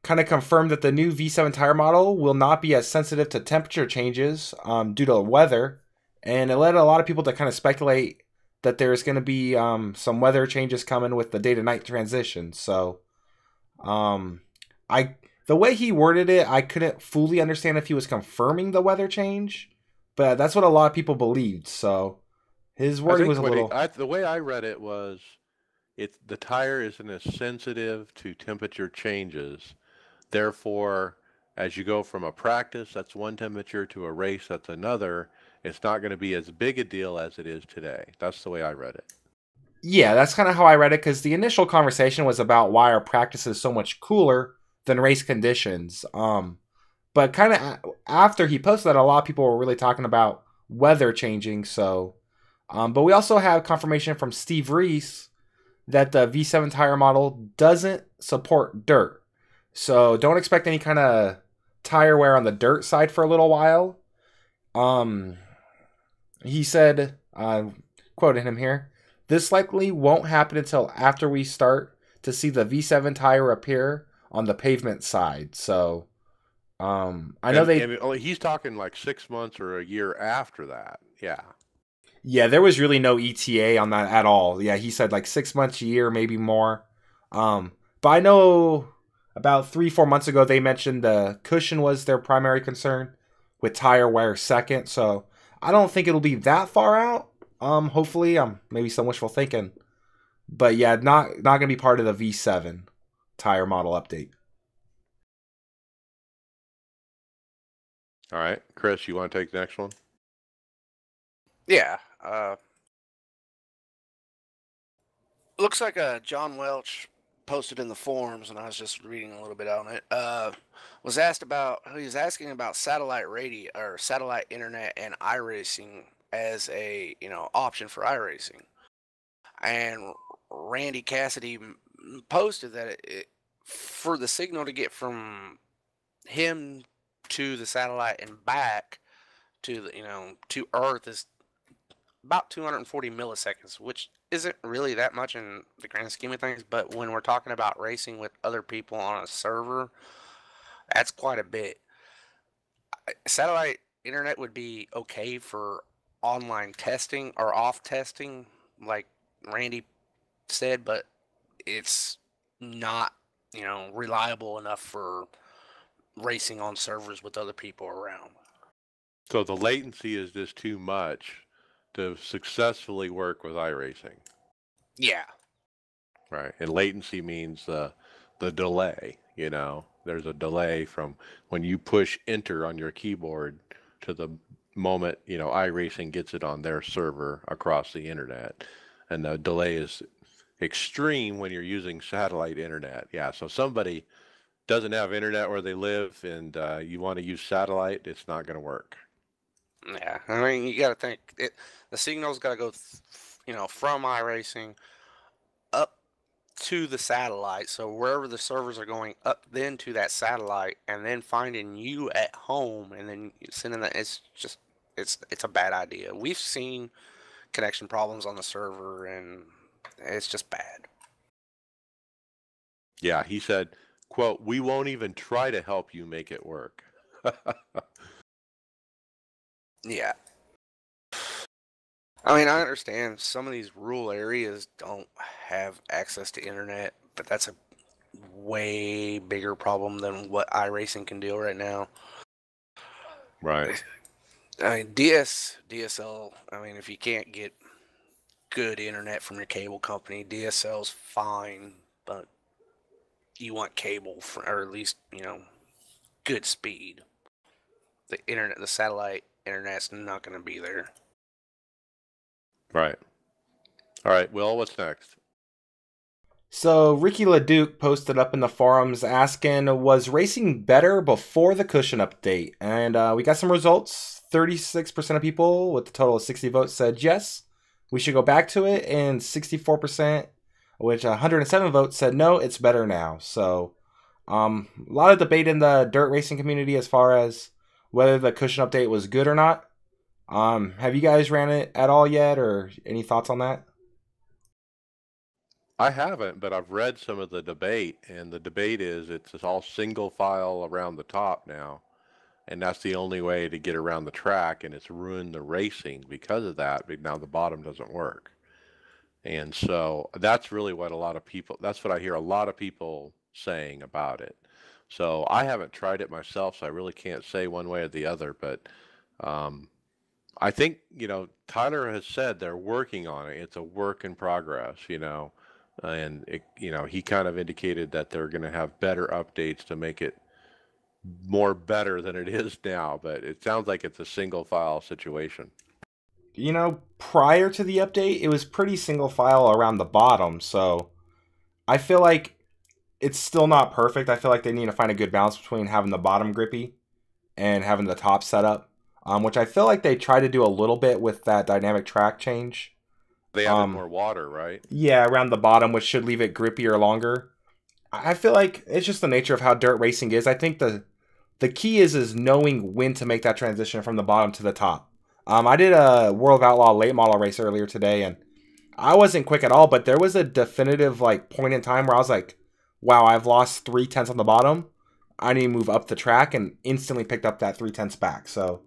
of confirmed that the new V7 tire model will not be as sensitive to temperature changes due to weather, and it led a lot of people to kind of speculate that there's going to be some weather changes coming with the day to night transition. So, the way he worded it, I couldn't fully understand if he was confirming the weather change, but that's what a lot of people believed. So, his wording was a little. The way I read it was, the tire isn't as sensitive to temperature changes. Therefore, as you go from a practice, that's one temperature, to a race, that's another. It's not going to be as big a deal as it is today. That's the way I read it. Yeah, that's kind of how I read it, because the initial conversation was about why our practice is so much cooler than race conditions. But kind of after he posted that, a lot of people were really talking about weather changing. So, but we also have confirmation from Steve Reese that the V7 tire model doesn't support dirt. So don't expect any kind of tire wear on the dirt side for a little while. He said, quoting him here, "This likely won't happen until after we start to see the V7 tire appear on the pavement side." So I know and he's talking like 6 months or a year after that. Yeah. Yeah, there was really no ETA on that at all. Yeah, he said like 6 months, a year, maybe more. But I know about 3-4 months ago they mentioned the cushion was their primary concern, with tire wear second. So I don't think it'll be that far out. Hopefully, maybe some wishful thinking. But yeah, not gonna be part of the V7 tire model update. All right, Chris, you want to take the next one? Yeah. Looks like John Welch posted in the forums, and I was just reading a little bit on it. He was asking about satellite radio or satellite internet and iRacing as a option for iRacing. And Randy Cassidy posted that for the signal to get from him to the satellite and back to to Earth is about 240 milliseconds, which isn't really that much in the grand scheme of things. But when we're talking about racing with other people on a server, that's quite a bit. Satellite internet would be okay for online testing or off testing, like Randy said, but it's not reliable enough for racing on servers with other people around. So the latency is just too much to successfully work with iRacing. Yeah. Right. And latency means the delay, There's a delay from when you push enter on your keyboard to the moment, iRacing gets it on their server across the internet. And the delay is extreme when you're using satellite internet. Yeah, so somebody doesn't have internet where they live and you want to use satellite, it's not going to work. Yeah, I mean, you got to think the signal's got to go, from iRacing up to the satellite. So wherever the servers are going up, then to that satellite, and then finding you at home, and then sending that. It's a bad idea. We've seen connection problems on the server, and it's just bad. Yeah, he said, quote, "We won't even try to help you make it work." Yeah. I mean, I understand some of these rural areas don't have access to internet, but that's a way bigger problem than what iRacing can do right now. Right. I mean, DSL, I mean, if you can't get good internet from your cable company, DSL's fine, but you want cable or at least, good speed. The satellite internet's not going to be there. Right. All right, Will, what's next? So Ricky LeDuc posted up in the forums asking, was racing better before the cushion update? And we got some results. 36% of people with a total of 60 votes said yes, we should go back to it. And 64%, which 107 votes said no, it's better now. So a lot of debate in the dirt racing community as far as whether the cushion update was good or not. Have you guys ran it at all yet, or any thoughts on that? I haven't, but I've read some of the debate, and the debate is it's all single file around the top now, and that's the only way to get around the track, and it's ruined the racing because of that. But now the bottom doesn't work, and so that's really what that's what I hear a lot of people saying about it. So I haven't tried it myself, so I really can't say one way or the other, but I think, Tyler has said they're working on it. It's a work in progress, and he kind of indicated that they're going to have better updates to make it more better than it is now, but it sounds like it's a single file situation. Prior to the update, it was pretty single file around the bottom, so I feel like it's still not perfect. I feel like they need to find a good balance between having the bottom grippy and having the top set up. Which I feel like they try to do a little bit with that dynamic track change. They added more water, right? Yeah, around the bottom, which should leave it grippier longer. I feel like it's just the nature of how dirt racing is. I think the key is knowing when to make that transition from the bottom to the top. I did a World of Outlaw late model race earlier today, and I wasn't quick at all, but there was a definitive point in time where I was like, wow, I've lost 3/10 on the bottom. I need to move up the track and instantly picked up that 3/10 back. So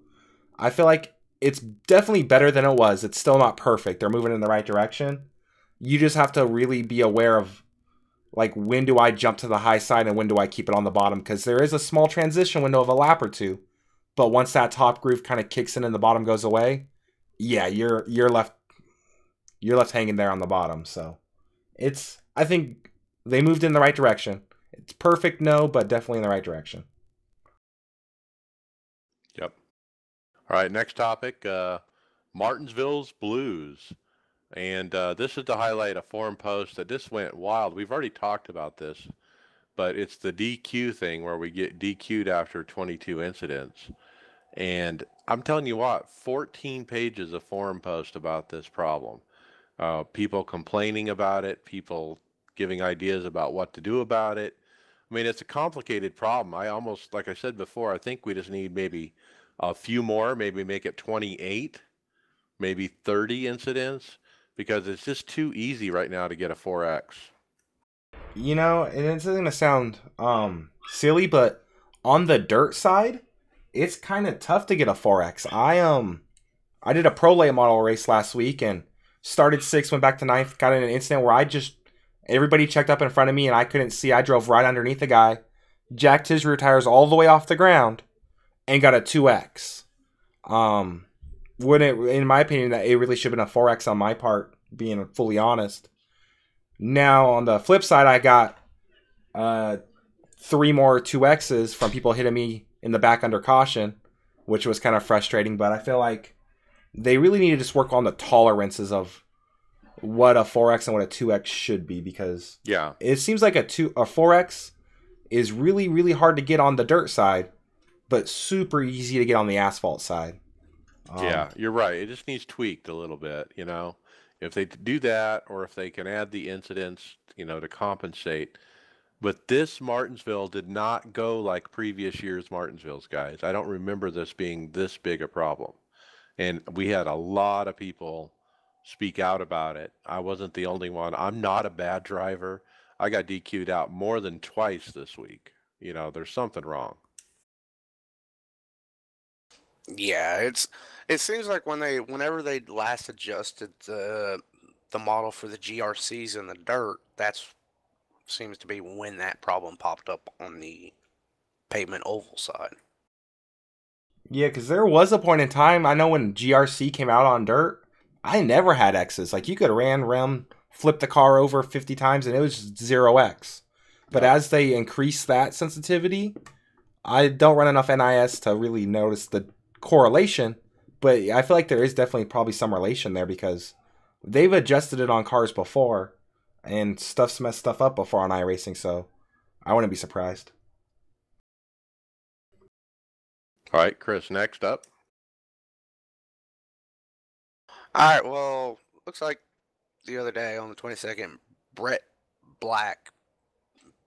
I feel like it's definitely better than it was. It's still not perfect. They're moving in the right direction. You just have to really be aware of, like, when do I jump to the high side and when do I keep it on the bottom? Because there is a small transition window of a lap or two. But once that top groove kind of kicks in and the bottom goes away, yeah, you're left hanging there on the bottom. So I think they moved in the right direction. It's perfect, no, but definitely in the right direction. Yep. All right, next topic, Martinsville's Blues. And this is to highlight a forum post that just went wild. We've already talked about this, but it's the DQ thing where we get DQ'd after 22 incidents. And I'm telling you what, 14 pages of forum post about this problem. People complaining about it, people giving ideas about what to do about it. I mean, it's a complicated problem. I almost, like I said before, I think we just need maybe a few more, maybe make it 28, maybe 30 incidents, because it's just too easy right now to get a 4X. You know, and it's going to sound silly, but on the dirt side, it's kind of tough to get a 4X. I did a pro late model race last week and started 6th, went back to 9th, got in an incident where everybody checked up in front of me and I couldn't see. I drove right underneath the guy, jacked his rear tires all the way off the ground, and got a 2X. In my opinion, that it really should have been a 4X on my part, being fully honest. Now, on the flip side, I got 3 more 2Xs from people hitting me in the back under caution, which was kind of frustrating, but I feel like they really need to just work on the tolerances of what a 4X and what a 2X should be, because it seems like a 4X is really, really hard to get on the dirt side, but super easy to get on the asphalt side. Yeah, you're right. It just needs tweaked a little bit, you know. If they do that, or if they can add the incidents, you know, to compensate. But this Martinsville did not go like previous years' Martinsvilles, guys. I don't remember this being this big a problem. And we had a lot of people speak out about it. I wasn't the only one. I'm not a bad driver. I got DQ'd out more than twice this week. You know, there's something wrong. Yeah, it seems like whenever they last adjusted the model for the GRCs in the dirt, that's seems to be when that problem popped up on the pavement oval side. Yeah, because there was a point in time, I know when GRC came out on dirt, I never had X's. Like, you could ram, flip the car over 50 times, and it was 0X. But as they increase that sensitivity, I don't run enough NIS to really notice the correlation, but I feel like there is definitely probably some relation there, because they've adjusted it on cars before, and stuff's messed stuff up before on iRacing, so I wouldn't be surprised. All right, Chris, next up. All right, well, looks like the other day on the 22nd, Brett Black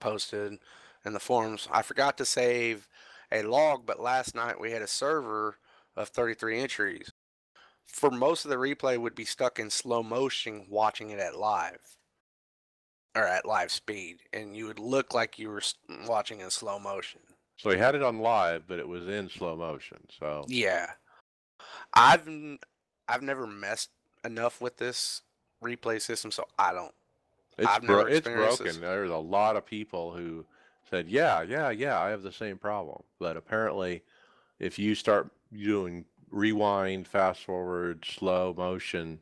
posted in the forums, I forgot to save a log, but last night we had a server of 33 entries. For most of the replay would be stuck in slow motion watching it at live. Or at live speed, and you would look like you were watching in slow motion. So he had it on live, but it was in slow motion. So yeah, I've never messed enough with this replay system, so I don't. It's broken. This. There's a lot of people who said, yeah, I have the same problem. But apparently, if you start doing rewind, fast forward, slow motion,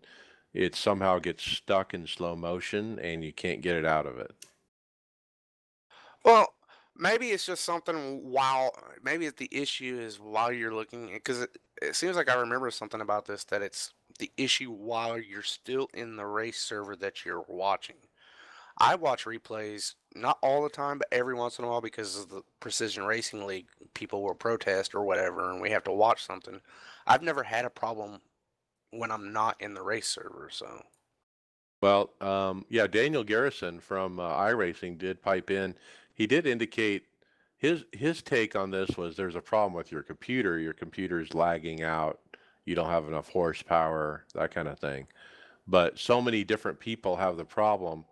it somehow gets stuck in slow motion and you can't get it out of it. Well, maybe it's just something maybe the issue is while you're looking, because it seems like I remember something about this, that it's the issue while you're still in the race server that you're watching. I watch replays not all the time, but every once in a while, because of the Precision Racing League, people will protest or whatever, and we have to watch something. I've never had a problem when I'm not in the race server, so. Well, yeah, Daniel Garrison from iRacing did pipe in. He did indicate his take on this was there's a problem with your computer. Your computer's lagging out. You don't have enough horsepower, that kind of thing. But so many different people have the problem.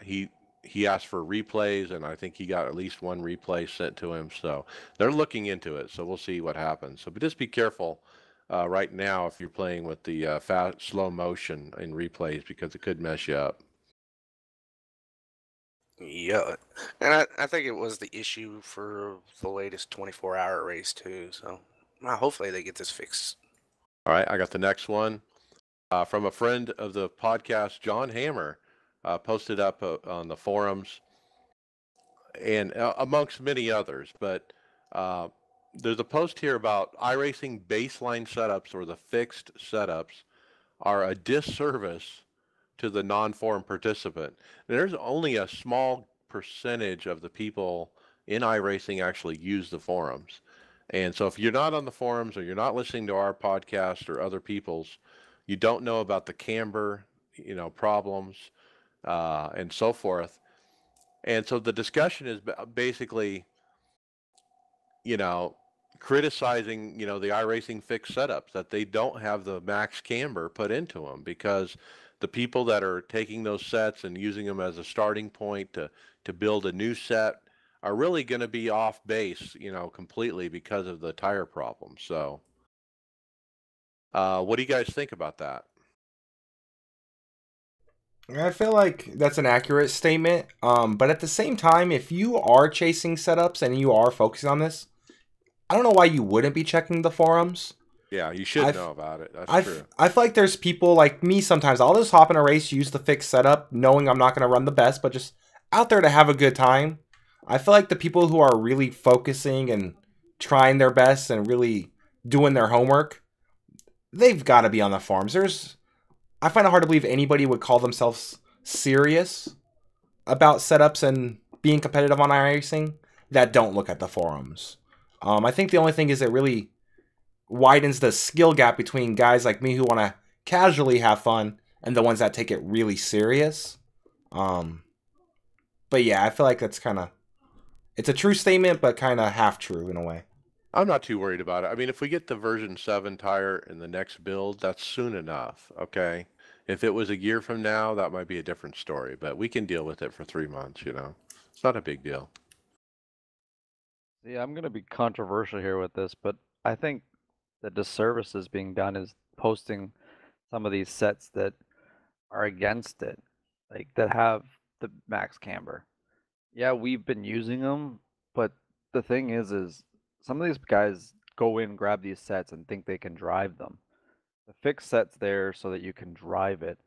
He he asked for replays, and I think he got at least one replay sent to him. So they're looking into it. So we'll see what happens. So but just be careful right now if you're playing with the fast, slow motion in replays, because it could mess you up. Yeah, and I think it was the issue for the latest 24-hour race too. So hopefully they get this fixed. All right, I got the next one from a friend of the podcast, John Hammer, posted up on the forums, and amongst many others. But there's a post here about iRacing baseline setups, or the fixed setups, are a disservice to the non-forum participant. And there's only a small percentage of the people in iRacing actually use the forums. And so if you're not on the forums, or you're not listening to our podcast or other people's, you don't know about the camber, problems, and so forth. And so the discussion is basically, criticizing, the iRacing fixed setups, that they don't have the max camber put into them, because the people that are taking those sets and using them as a starting point to build a new set are really going to be off base, completely, because of the tire problem. So what do you guys think about that? I feel like that's an accurate statement. But at the same time, if you are chasing setups and you are focusing on this, I don't know why you wouldn't be checking the forums. Yeah, you should know about it. That's true. I feel like there's people like me sometimes. I'll just hop in a race, use the fixed setup, knowing I'm not going to run the best, but just out there to have a good time. I feel like the people who are really focusing and trying their best and really doing their homework, they've got to be on the forums. I find it hard to believe anybody would call themselves serious about setups and being competitive on iRacing that don't look at the forums. I think the only thing is it really widens the skill gap between guys like me who want to casually have fun and the ones that take it really serious. But yeah, I feel like that's it's a true statement, but kind of half true in a way. I'm not too worried about it. I mean, if we get the version 7 tire in the next build, that's soon enough, okay? If it was a year from now, that might be a different story, but we can deal with it for 3 months, It's not a big deal. Yeah, I'm going to be controversial here with this, but I think the disservice is being done is posting some of these sets that are against it, like that have the max camber. Yeah, we've been using them, but the thing is some of these guys go in, grab these sets, and think they can drive them. The fixed set's there so that you can drive it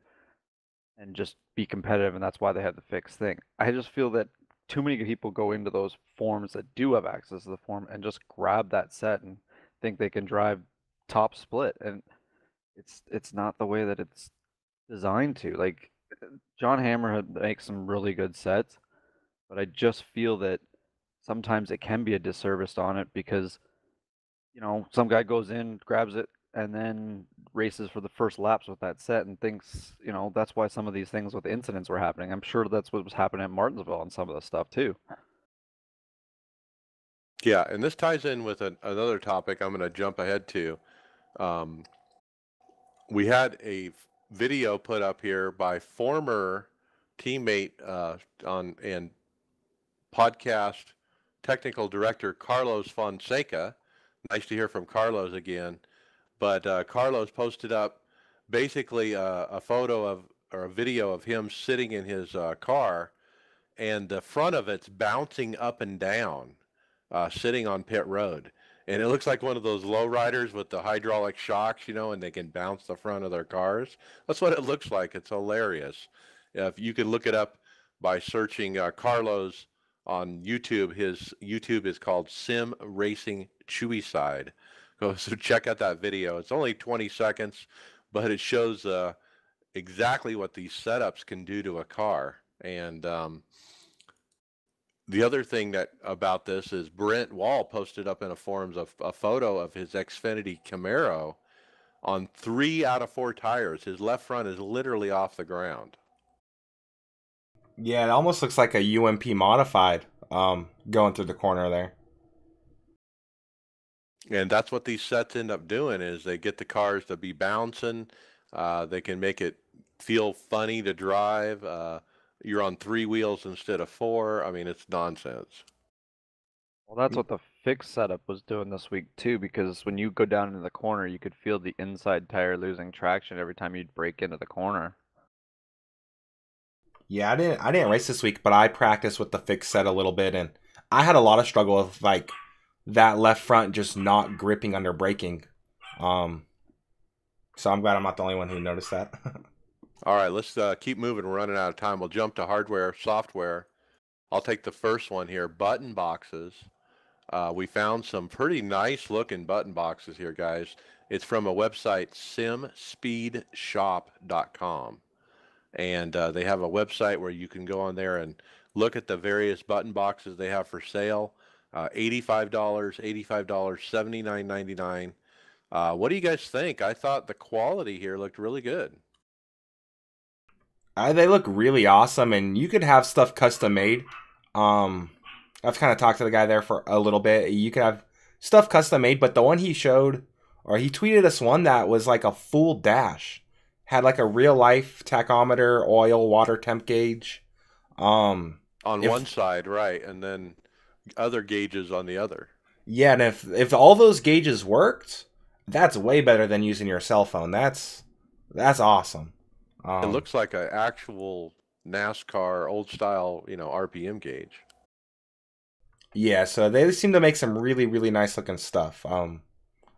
and just be competitive, and that's why they have the fixed thing. I just feel that too many people go into those forums that do have access to the forum and just grab that set and think they can drive top split, and it's not the way that it's designed to. Like, John Hammerhead makes some really good sets, but I just feel that sometimes it can be a disservice on it because, some guy goes in, grabs it, and then races for the first laps with that set and thinks, that's why some of these things with incidents were happening. I'm sure that's what was happening at Martinsville and some of the stuff too. Yeah, and this ties in with another topic I'm going to jump ahead to. We had a video put up here by former teammate and podcast technical director Carlos Fonseca. Nice to hear from Carlos again. But Carlos posted up basically a photo or a video of him sitting in his car, and the front of it's bouncing up and down, sitting on pit road. And it looks like one of those lowriders with the hydraulic shocks, and they can bounce the front of their cars. That's what it looks like. It's hilarious. If you can look it up by searching Carlos on YouTube. His YouTube is called Sim Racing Chewy Side. So check out that video. It's only 20 seconds, but it shows exactly what these setups can do to a car. And the other thing about this is Brent Wall posted up in a forums a photo of his Xfinity Camaro on 3 out of 4 tires. His left front is literally off the ground. Yeah, it almost looks like a UMP modified going through the corner there. And that's what these sets end up doing, is they get the cars to be bouncing. They can make it feel funny to drive. you're on 3 wheels instead of 4. I mean, it's nonsense. Well, that's what the fixed setup was doing this week too, because when you go down into the corner, you could feel the inside tire losing traction every time you'd brake into the corner. Yeah, I didn't race this week, but I practiced with the fixed set a little bit, and I had a lot of struggle with like that left front just not gripping under braking. So I'm glad I'm not the only one who noticed that. All right, let's keep moving. We're running out of time. We'll jump to hardware, software. I'll take the first one here, button boxes. We found some pretty nice looking button boxes here, guys. It's from a website, simspeedshop.com. And they have a website where you can go on there and look at the various button boxes they have for sale. $85, $85, $79.99. What do you guys think? I thought the quality here looked really good. They look really awesome, and you could have stuff custom made. I've kind of talked to the guy there for a little bit. You could have stuff custom made, but the one he showed, or he tweeted us one that was like a full dash. Had like a real life tachometer, oil, water temp gauge. On one side, right, and then other gauges on the other. Yeah, and if all those gauges worked, that's way better than using your cell phone. That's awesome. It looks like an actual NASCAR old style, RPM gauge. Yeah, so they seem to make some really, really nice looking stuff. I'm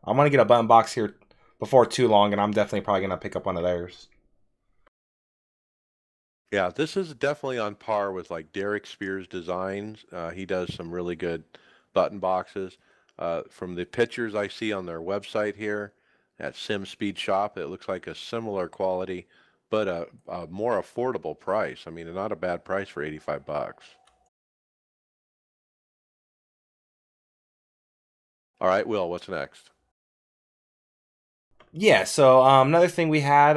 gonna get a button box here before too long, and I'm definitely probably gonna pick up one of theirs. Yeah, this is definitely on par with like Derek Spears Designs. He does some really good button boxes. From the pictures I see on their website here at Sim Speed Shop, it looks like a similar quality, but a more affordable price. I mean, not a bad price for $85. All right, Will, what's next? Yeah, so another thing we had,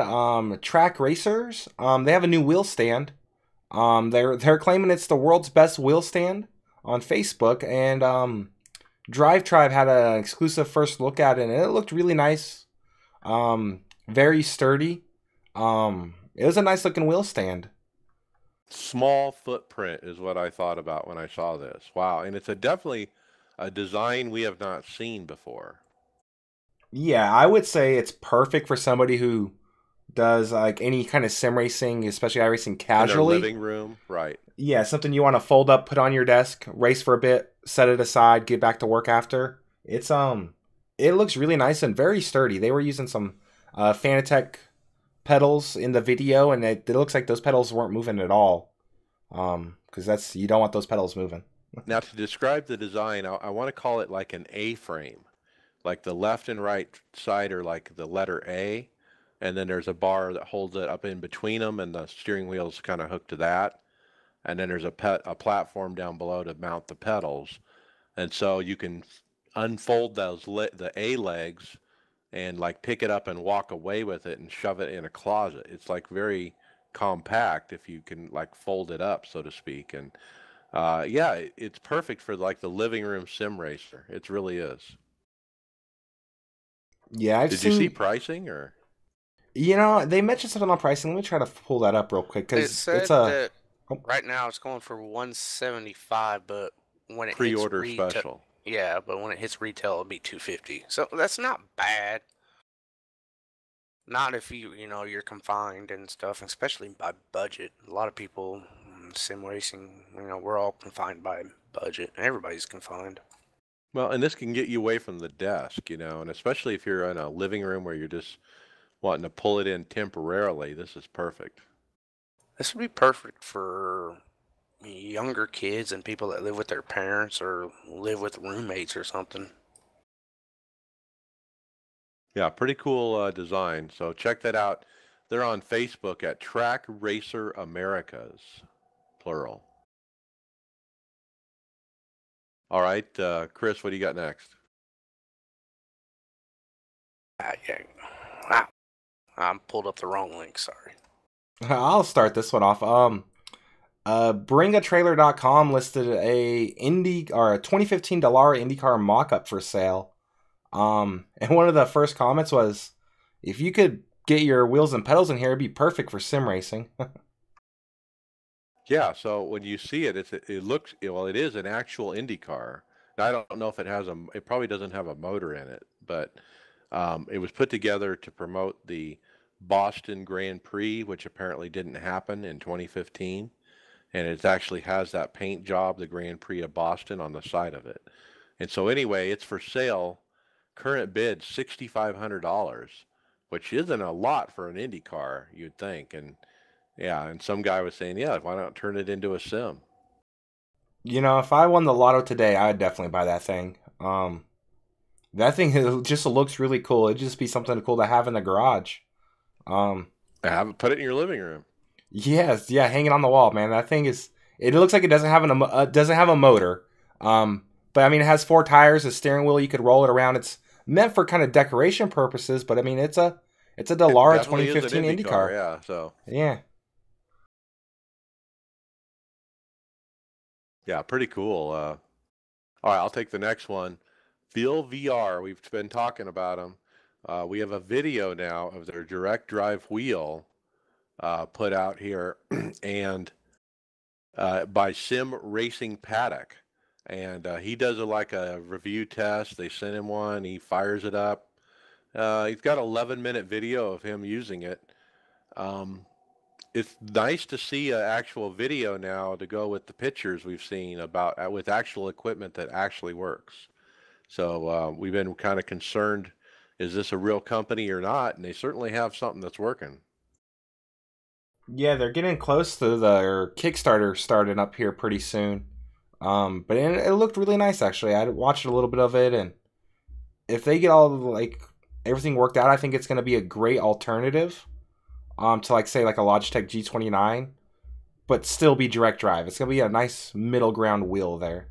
Track Racers. They have a new wheel stand. They're claiming it's the world's best wheel stand on Facebook, and Drive Tribe had an exclusive first look at it, and it looked really nice. Very sturdy. It was a nice looking wheel stand. Small footprint is what I thought about when I saw this. Wow, and it's definitely a design we have not seen before. Yeah, I would say it's perfect for somebody who does like any kind of sim racing, especially iRacing casually. In their living room, right. Yeah, something you want to fold up, put on your desk, race for a bit, set it aside, get back to work after. It looks really nice and very sturdy. They were using some Fanatec pedals in the video, and it looks like those pedals weren't moving at all. Because you don't want those pedals moving. Now, to describe the design, I want to call it like an A-frame. Like the left and right side are like the letter A, and then there's a bar that holds it up in between them, and the steering wheel's kind of hooked to that. And then there's a platform down below to mount the pedals. And so you can unfold the A legs and like pick it up and walk away with it and shove it in a closet. It's like very compact if you can like fold it up, so to speak. And yeah, it's perfect for like the living room sim racer. It really is. Yeah, Did you see pricing or? They mentioned something on pricing. Let me try to pull that up real quick because that right now it's going for $175, but when it pre-order hits special. Yeah, but when it hits retail, it'll be $250. So that's not bad. Not if you're confined and stuff, especially by budget. A lot of people sim racing, we're all confined by budget. Everybody's confined. Well, and this can get you away from the desk, and especially if you're in a living room where you're just wanting to pull it in temporarily, this is perfect. This would be perfect for younger kids and people that live with their parents or live with roommates or something. Yeah, pretty cool design. So check that out. They're on Facebook at Track Racer Americas, plural. All right, Chris, what do you got next? Wow. I pulled up the wrong link, sorry. I'll start this one off. Bringatrailer.com listed a 2015 IndyCar mock-up for sale. And one of the first comments was, if you could get your wheels and pedals in here, it'd be perfect for sim racing. Yeah, so when you see it, it looks, well, it is an actual Indy car. Now, I don't know if it probably doesn't have a motor in it, but it was put together to promote the Boston Grand Prix, which apparently didn't happen in 2015. And it actually has that paint job, the Grand Prix of Boston, on the side of it. And so anyway, it's for sale. Current bid $6,500, which isn't a lot for an Indy car, you'd think. And yeah, and some guy was saying, yeah, why not turn it into a sim? You know, if I won the lotto today, I'd definitely buy that thing. That thing just looks really cool. It'd just be something cool to have in the garage. Have it put it in your living room. Yes, yeah, hanging on the wall, man. That thing is. It looks like it doesn't have a motor. But I mean, it has 4 tires, a steering wheel. You could roll it around. It's meant for kind of decoration purposes, but I mean, it's a Dallara Definitely is an 2015 Indy car, car. yeah. So Yeah. yeah, pretty cool. All right, I'll take the next one. Feel VR. We've been talking about them. We have a video now of their direct drive wheel put out here, and by Sim Racing Paddock, and he does like a review test. They sent him one. He fires it up. He's got an 11-minute video of him using it. It's nice to see an actual video now to go with the pictures we've seen about with actual equipment that actually works. So we've been kind of concerned, is this a real company or not? And they certainly have something that's working. Yeah, they're getting close to their Kickstarter starting up here pretty soon. But it looked really nice, actually. I watched a little bit of it, and if they get all like everything worked out, I think it's going to be a great alternative to like say like a Logitech G29, but still be direct drive. It's going to be a nice middle ground wheel there.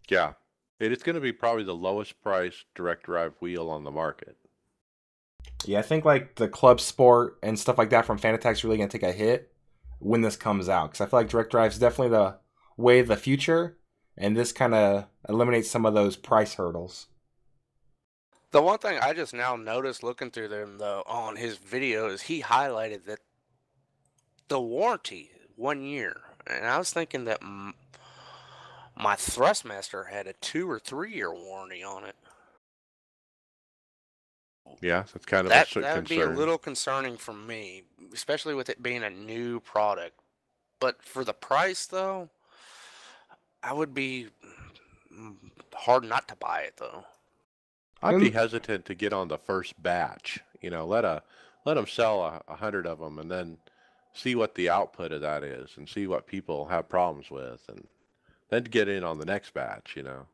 Yeah, it's going to be probably the lowest price direct drive wheel on the market. Yeah, I think like the Club Sport and stuff like that from Fanatec's really going to take a hit when this comes out, because I feel like direct drive is definitely the way of the future, and this kind of eliminates some of those price hurdles. The one thing I just now noticed looking through them, though, on his video is he highlighted that the warranty 1 year. And I was thinking that my Thrustmaster had a 2 or 3 year warranty on it. Yeah, that's kind of That concern. would be a little concerning for me, especially with it being a new product. But for the price, though, I would be hard not to buy it, though. I'd be hesitant to get on the first batch. You know, let them sell 100 of them, and then see what the output of that is, and see what people have problems with, and then get in on the next batch. You know.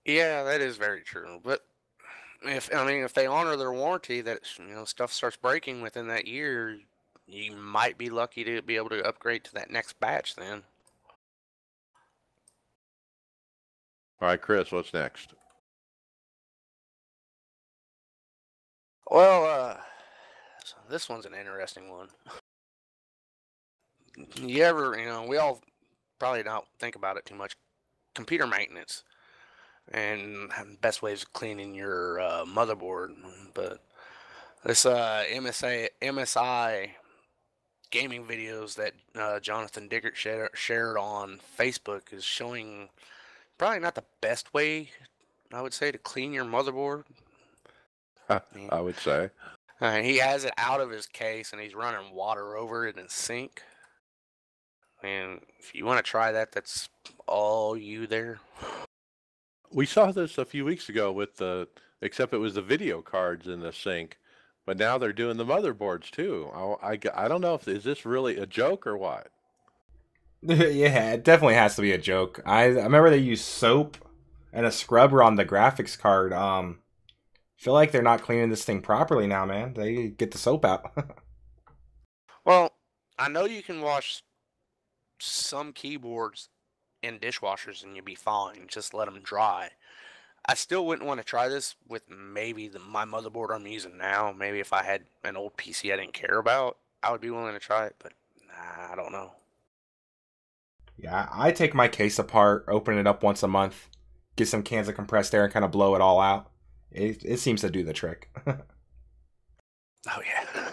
Yeah, that is very true. But if they honor their warranty, that stuff starts breaking within that year, you might be lucky to be able to upgrade to that next batch then. All right, Chris, what's next? Well, so this one's an interesting one. We all probably don't think about it too much. Computer maintenance and best ways of cleaning your motherboard. But this MSI gaming videos that Jonathan Diggert shared on Facebook is showing probably not the best way, I would say, to clean your motherboard. I would say. He has it out of his case and he's running water over it in sink. And if you want to try that, that's all you there. We saw this a few weeks ago except it was the video cards in the sink, but now they're doing the motherboards too. I don't know is this really a joke or what? Yeah, it definitely has to be a joke. I remember they used soap and a scrubber on the graphics card. Feel like they're not cleaning this thing properly now, man. They get the soap out. Well, I know you can wash some keyboards in dishwashers and you'll be fine. Just let them dry. I still wouldn't want to try this with maybe my motherboard I'm using now. Maybe if I had an old PC I didn't care about, I would be willing to try it, but I don't know. Yeah, I take my case apart, open it up once a month, get some cans of compressed air and kind of blow it all out. It seems to do the trick. Oh, yeah.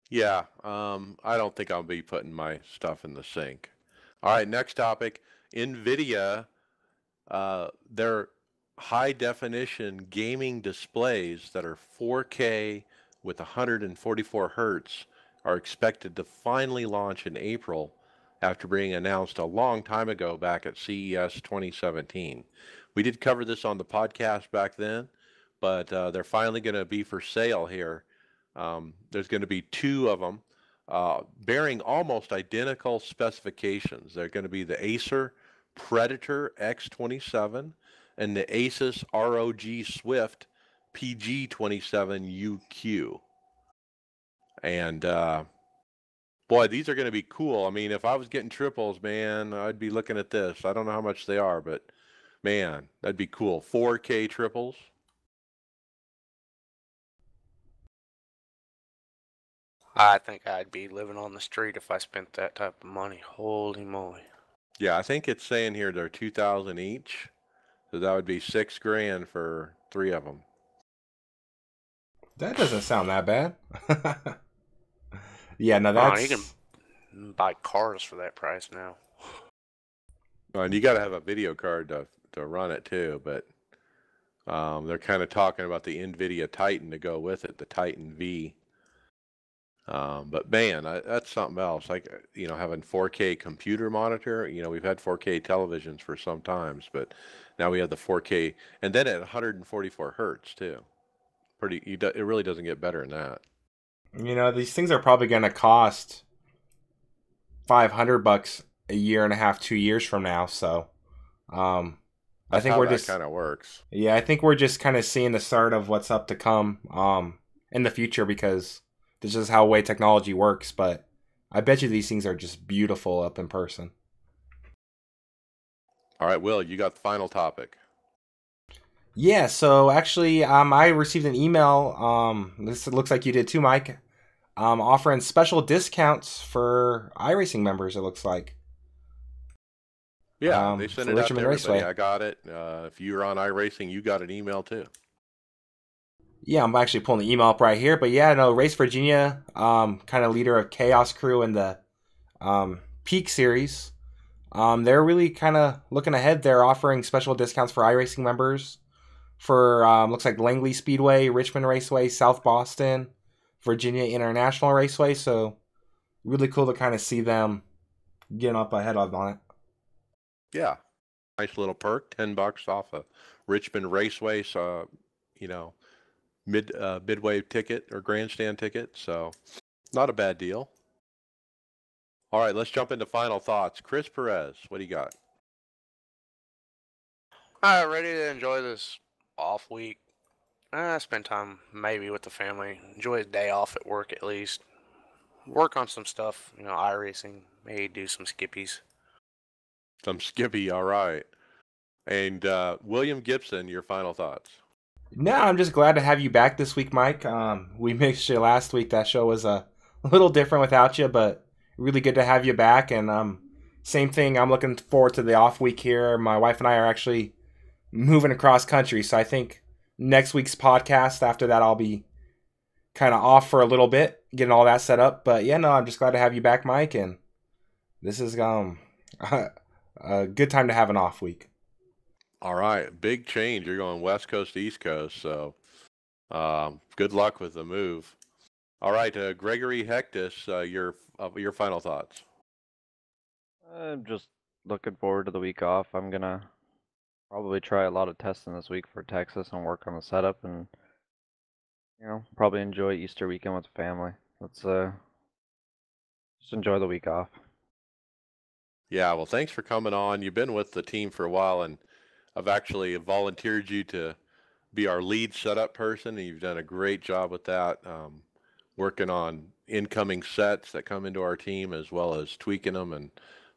Yeah, I don't think I'll be putting my stuff in the sink. All right, next topic. NVIDIA, their high definition gaming displays that are 4K with 144 hertz are expected to finally launch in April after being announced a long time ago back at CES 2017. We did cover this on the podcast back then, but they're finally going to be for sale here. There's going to be two of them bearing almost identical specifications. They're going to be the Acer Predator X27 and the Asus ROG Swift PG27UQ. And boy, these are going to be cool. I mean, if I was getting triples, man, I'd be looking at this. I don't know how much they are, but man, that'd be cool. 4K triples. I think I'd be living on the street if I spent that type of money. Holy moly. Yeah, I think it's saying here they're 2,000 each. So that would be $6,000 for three of them. That doesn't sound that bad. Yeah, no, Oh, you that's... can buy cars for that price now. And you got to have a video card to run it too, but they're kind of talking about the NVIDIA Titan to go with it, the Titan V. But man, that's something else. Like, having 4K computer monitor. We've had 4K televisions for some times, but now we have the 4K, and then at 144 hertz too. It really doesn't get better than that. These things are probably going to cost $500 a year and a half, 2 years from now. So, I think we're just kind of works. Yeah, I think we're just kind of seeing the start of what's up to come in the future, because this is how way technology works. But I bet you these things are just beautiful up in person. All right, Will, you got the final topic. Yeah, so actually, I received an email. This looks like you did too, Mike. Offering special discounts for iRacing members. It looks like. Yeah, they sent it out to everybody. Raceway. I got it. If you were on iRacing, you got an email too. Yeah, I'm actually pulling the email up right here. But yeah, no, Race Virginia, kind of leader of Chaos Crew in the Peak Series. They're really kind of looking ahead. They're offering special discounts for iRacing members for looks like Langley Speedway, Richmond Raceway, South Boston, Virginia International Raceway. So really cool to kind of see them getting up ahead on it. Yeah, nice little perk. $10 off a Richmond Raceway, so midway ticket or grandstand ticket. So not a bad deal. All right, let's jump into final thoughts. Chris Perez, what do you got? All right, ready to enjoy this off week. Spend time maybe with the family. Enjoy a day off at work at least. Work on some stuff, iRacing. Maybe do some skippies. Some skippy, all right. And William Gibson, your final thoughts. No, I'm just glad to have you back this week, Mike. We missed you last week. That show was a little different without you, but really good to have you back. And same thing, I'm looking forward to the off week here. My wife and I are actually moving across country, so I think next week's podcast, after that, I'll be kind of off for a little bit, getting all that set up. But yeah, no, I'm just glad to have you back, Mike. And this is a good time to have an off week. All right, big change. You're going West Coast to East Coast, so good luck with the move. All right, Gregory Hectus, your final thoughts. I'm just looking forward to the week off. I'm gonna probably try a lot of testing this week for Texas and work on the setup, and probably enjoy Easter weekend with the family. Let's just enjoy the week off. Yeah, well, thanks for coming on. You've been with the team for a while, and I've actually volunteered you to be our lead setup person, and you've done a great job with that, working on incoming sets that come into our team as well as tweaking them, and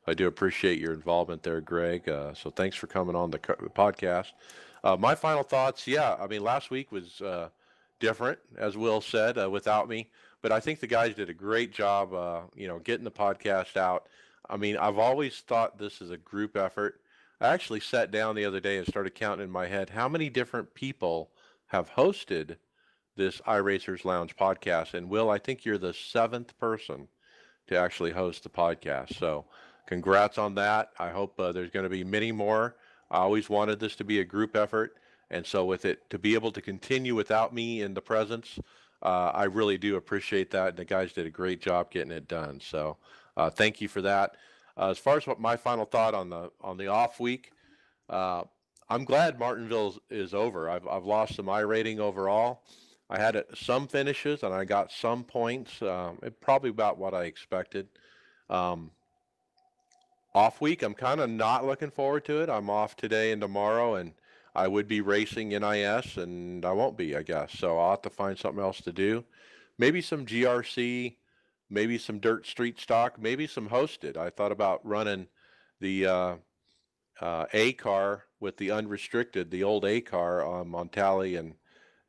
I do appreciate your involvement there, Greg. So thanks for coming on the podcast. My final thoughts, yeah, I mean, last week was different, as Will said, without me, but I think the guys did a great job, getting the podcast out. I mean, I've always thought this is a group effort. I actually sat down the other day and started counting in my head how many different people have hosted this iRacers Lounge podcast. And Will, I think you're the 7th person to actually host the podcast. So congrats on that. I hope there's going to be many more. I always wanted this to be a group effort. And so with it to be able to continue without me in the presence, I really do appreciate that. And the guys did a great job getting it done. So thank you for that. As far as what my final thought on the off week, I'm glad Martinsville is over. I've lost some iRating overall. I had some finishes and I got some points. Probably about what I expected. Off week, I'm kind of not looking forward to it. I'm off today and tomorrow, and I would be racing NIS, and I won't be, I guess. So I'll have to find something else to do. Maybe some GRC, maybe some dirt street stock, maybe some hosted. I thought about running the A car with the unrestricted, the old A car on Montali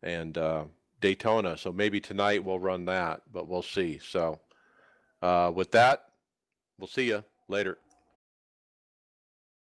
and Daytona. So maybe tonight we'll run that, but we'll see. So with that, we'll see you later.